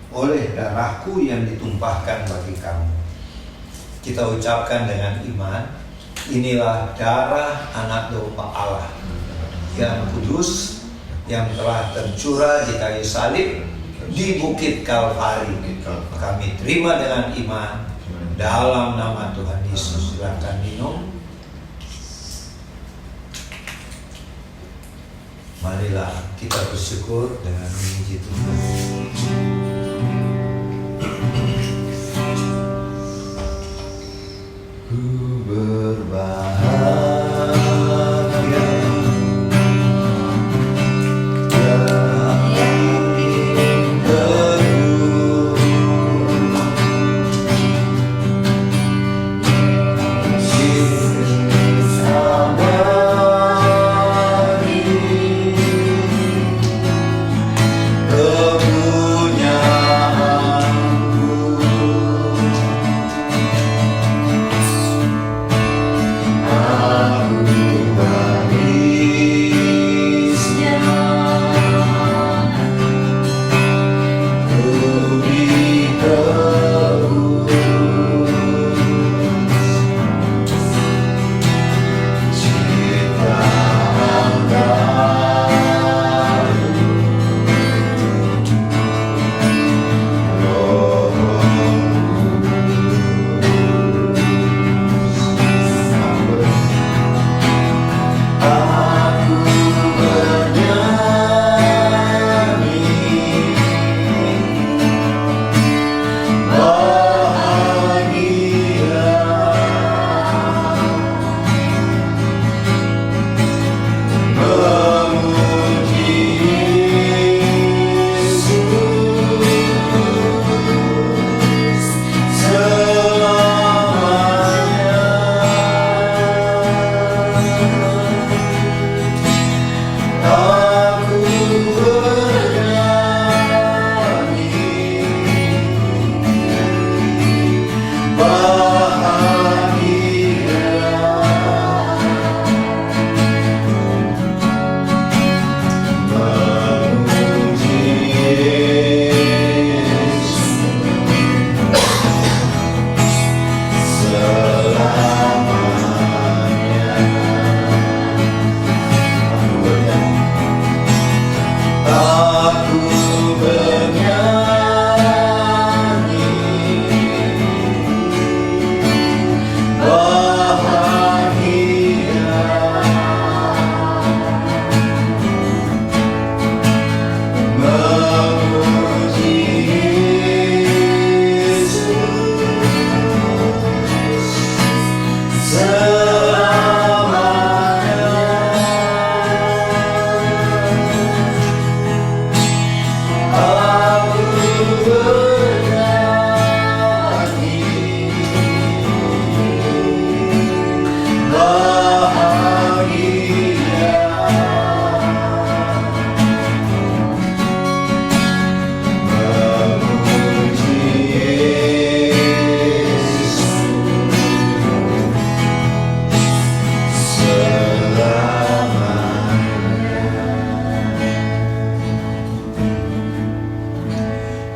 oleh darahku yang ditumpahkan bagi kamu. Kita ucapkan dengan iman, inilah darah anak domba Allah yang kudus, yang telah tercurah di kayu salib di Bukit Kalvari. Kami terima dengan iman dalam nama Tuhan Yesus. Silakan minum. Marilah kita bersyukur dengan memuji Tuhan. Ku berbahagia Ku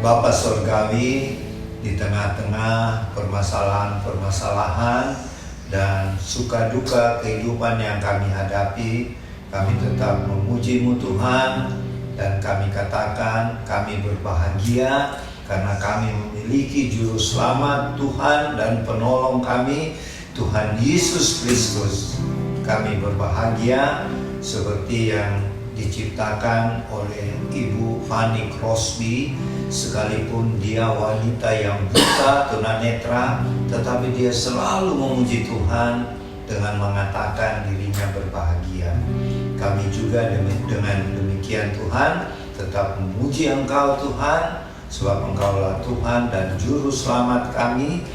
Bapa Surgawi, di tengah-tengah permasalahan-permasalahan dan suka duka kehidupan yang kami hadapi, kami tetap memuji-Mu Tuhan, dan kami katakan kami berbahagia karena kami memiliki Juru Selamat Tuhan dan Penolong kami, Tuhan Yesus Kristus. Kami berbahagia seperti yang diciptakan oleh Ibu Fanny Crosby, sekalipun dia wanita yang buta tunanetra, tetapi dia selalu memuji Tuhan dengan mengatakan dirinya berbahagia. Kami juga dengan demikian Tuhan tetap memuji Engkau Tuhan, sebab Engkaulah Tuhan dan Juru Selamat kami,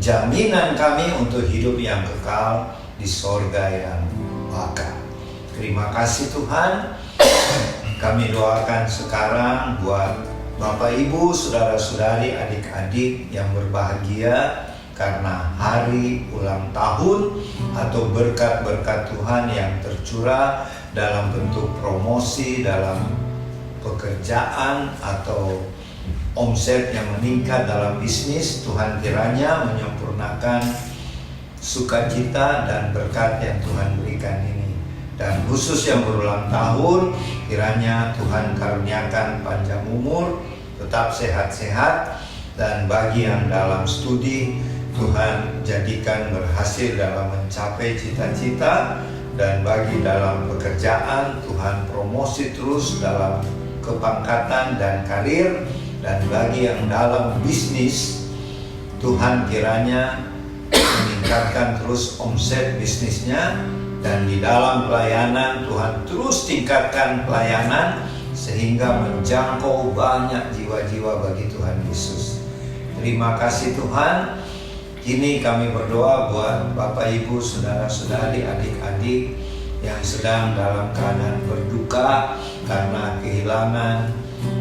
jaminan kami untuk hidup yang kekal di sorga yang baka. Terima kasih Tuhan. Kami doakan sekarang buat Bapak Ibu, saudara-saudari, adik-adik yang berbahagia karena hari ulang tahun atau berkat-berkat Tuhan yang tercurah dalam bentuk promosi, dalam pekerjaan atau omset yang meningkat dalam bisnis. Tuhan kiranya menyempurnakan sukacita dan berkat yang Tuhan berikan ini. Dan khusus yang berulang tahun, kiranya Tuhan karuniakan panjang umur, tetap sehat-sehat, dan bagi yang dalam studi, Tuhan jadikan berhasil dalam mencapai cita-cita, dan bagi dalam pekerjaan, Tuhan promosi terus dalam kepangkatan dan karir, dan bagi yang dalam bisnis, Tuhan kiranya meningkatkan terus omset bisnisnya, dan di dalam pelayanan Tuhan terus tingkatkan pelayanan sehingga menjangkau banyak jiwa-jiwa bagi Tuhan Yesus. Terima kasih Tuhan. Kini kami berdoa buat Bapak Ibu, saudara-saudari, adik-adik yang sedang dalam keadaan berduka karena kehilangan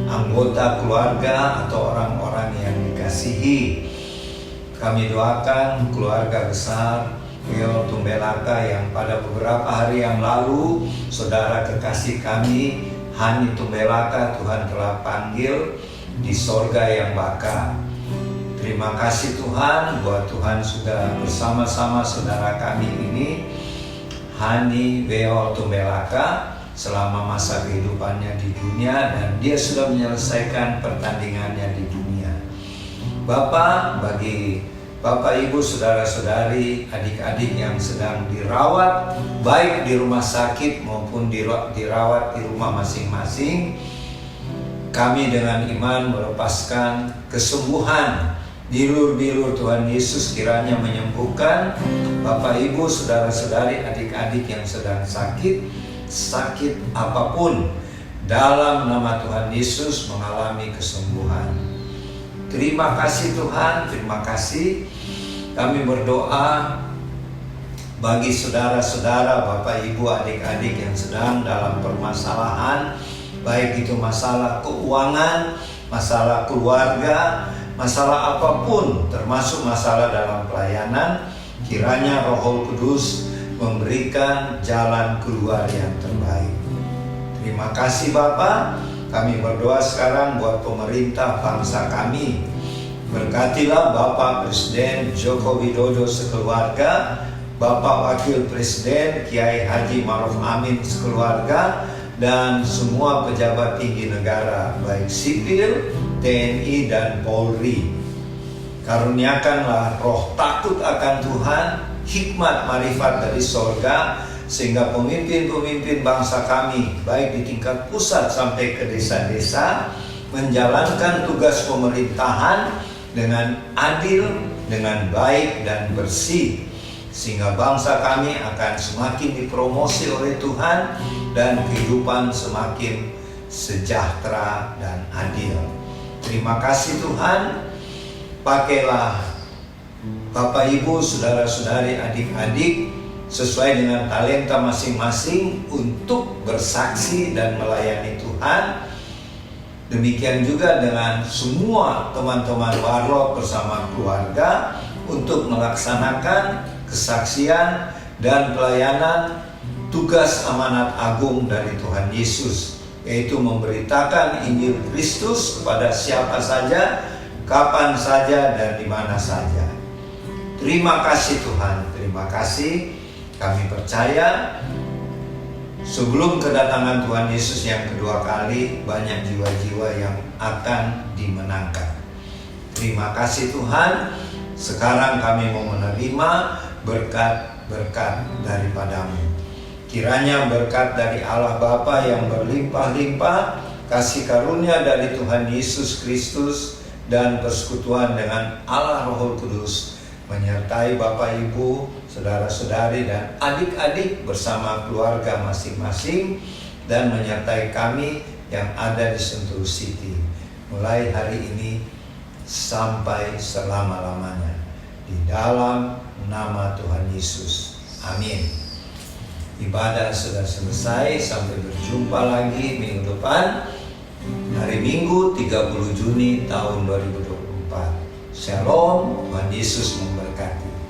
anggota keluarga atau orang-orang yang dikasihi. Kami doakan keluarga besar Rio Tumbelaka yang pada beberapa hari yang lalu saudara kekasih kami Hani Tumbelaka Tuhan telah panggil di sorga yang baka. Terima kasih Tuhan buat Tuhan sudah bersama-sama saudara kami ini, Hani Beo Tumbelaka, selama masa kehidupannya di dunia, dan dia sudah menyelesaikan pertandingannya di dunia. Bapak, bagi Bapak, Ibu, saudara-saudari, adik-adik yang sedang dirawat, baik di rumah sakit maupun dirawat di rumah masing-masing, kami dengan iman melepaskan kesembuhan. Bilur-bilur Tuhan Yesus kiranya menyembuhkan Bapak, Ibu, saudara-saudari, adik-adik yang sedang sakit apapun, dalam nama Tuhan Yesus mengalami kesembuhan. Terima kasih Tuhan, terima kasih. Kami berdoa bagi saudara-saudara, Bapak, Ibu, adik-adik yang sedang dalam permasalahan, baik itu masalah keuangan, masalah keluarga, masalah apapun, termasuk masalah dalam pelayanan. Kiranya Roh Kudus memberikan jalan keluar yang terbaik. Terima kasih Bapak. Kami berdoa sekarang buat pemerintah bangsa kami. Berkatilah Bapak Presiden Joko Widodo sekeluarga, Bapak Wakil Presiden Kiai Haji Ma'ruf Amin sekeluarga, dan semua pejabat tinggi negara, baik sipil, TNI, dan Polri. Karuniakanlah roh takut akan Tuhan, hikmat marifat dari sorga, sehingga pemimpin-pemimpin bangsa kami, baik di tingkat pusat sampai ke desa-desa, menjalankan tugas pemerintahan dengan adil, dengan baik dan bersih, sehingga bangsa kami akan semakin dipromosi oleh Tuhan dan kehidupan semakin sejahtera dan adil. Terima kasih Tuhan. Pakailah Bapak, Ibu, saudara-saudari, adik-adik sesuai dengan talenta masing-masing untuk bersaksi dan melayani Tuhan. Demikian juga dengan semua teman-teman warlot bersama keluarga untuk melaksanakan kesaksian dan pelayanan tugas amanat agung dari Tuhan Yesus. yaitu memberitakan Injil Kristus kepada siapa saja, kapan saja, dan di mana saja. Terima kasih Tuhan, terima kasih. Kami percaya sebelum kedatangan Tuhan Yesus yang kedua kali, banyak jiwa-jiwa yang akan dimenangkan. Terima kasih Tuhan. Sekarang kami mau menerima berkat-berkat daripadamu. Kiranya berkat dari Allah Bapa yang berlimpah-limpah, kasih karunia dari Tuhan Yesus Kristus, dan persekutuan dengan Allah Roh Kudus menyertai Bapak Ibu, saudara-saudari, dan adik-adik bersama keluarga masing-masing, dan menyertai kami yang ada di Sentul City mulai hari ini sampai selama-lamanya, di dalam nama Tuhan Yesus. Amin. Ibadah sudah selesai, sampai berjumpa lagi minggu depan, hari Minggu 30 Juni tahun 2024. Shalom, Tuhan Yesus memberkati.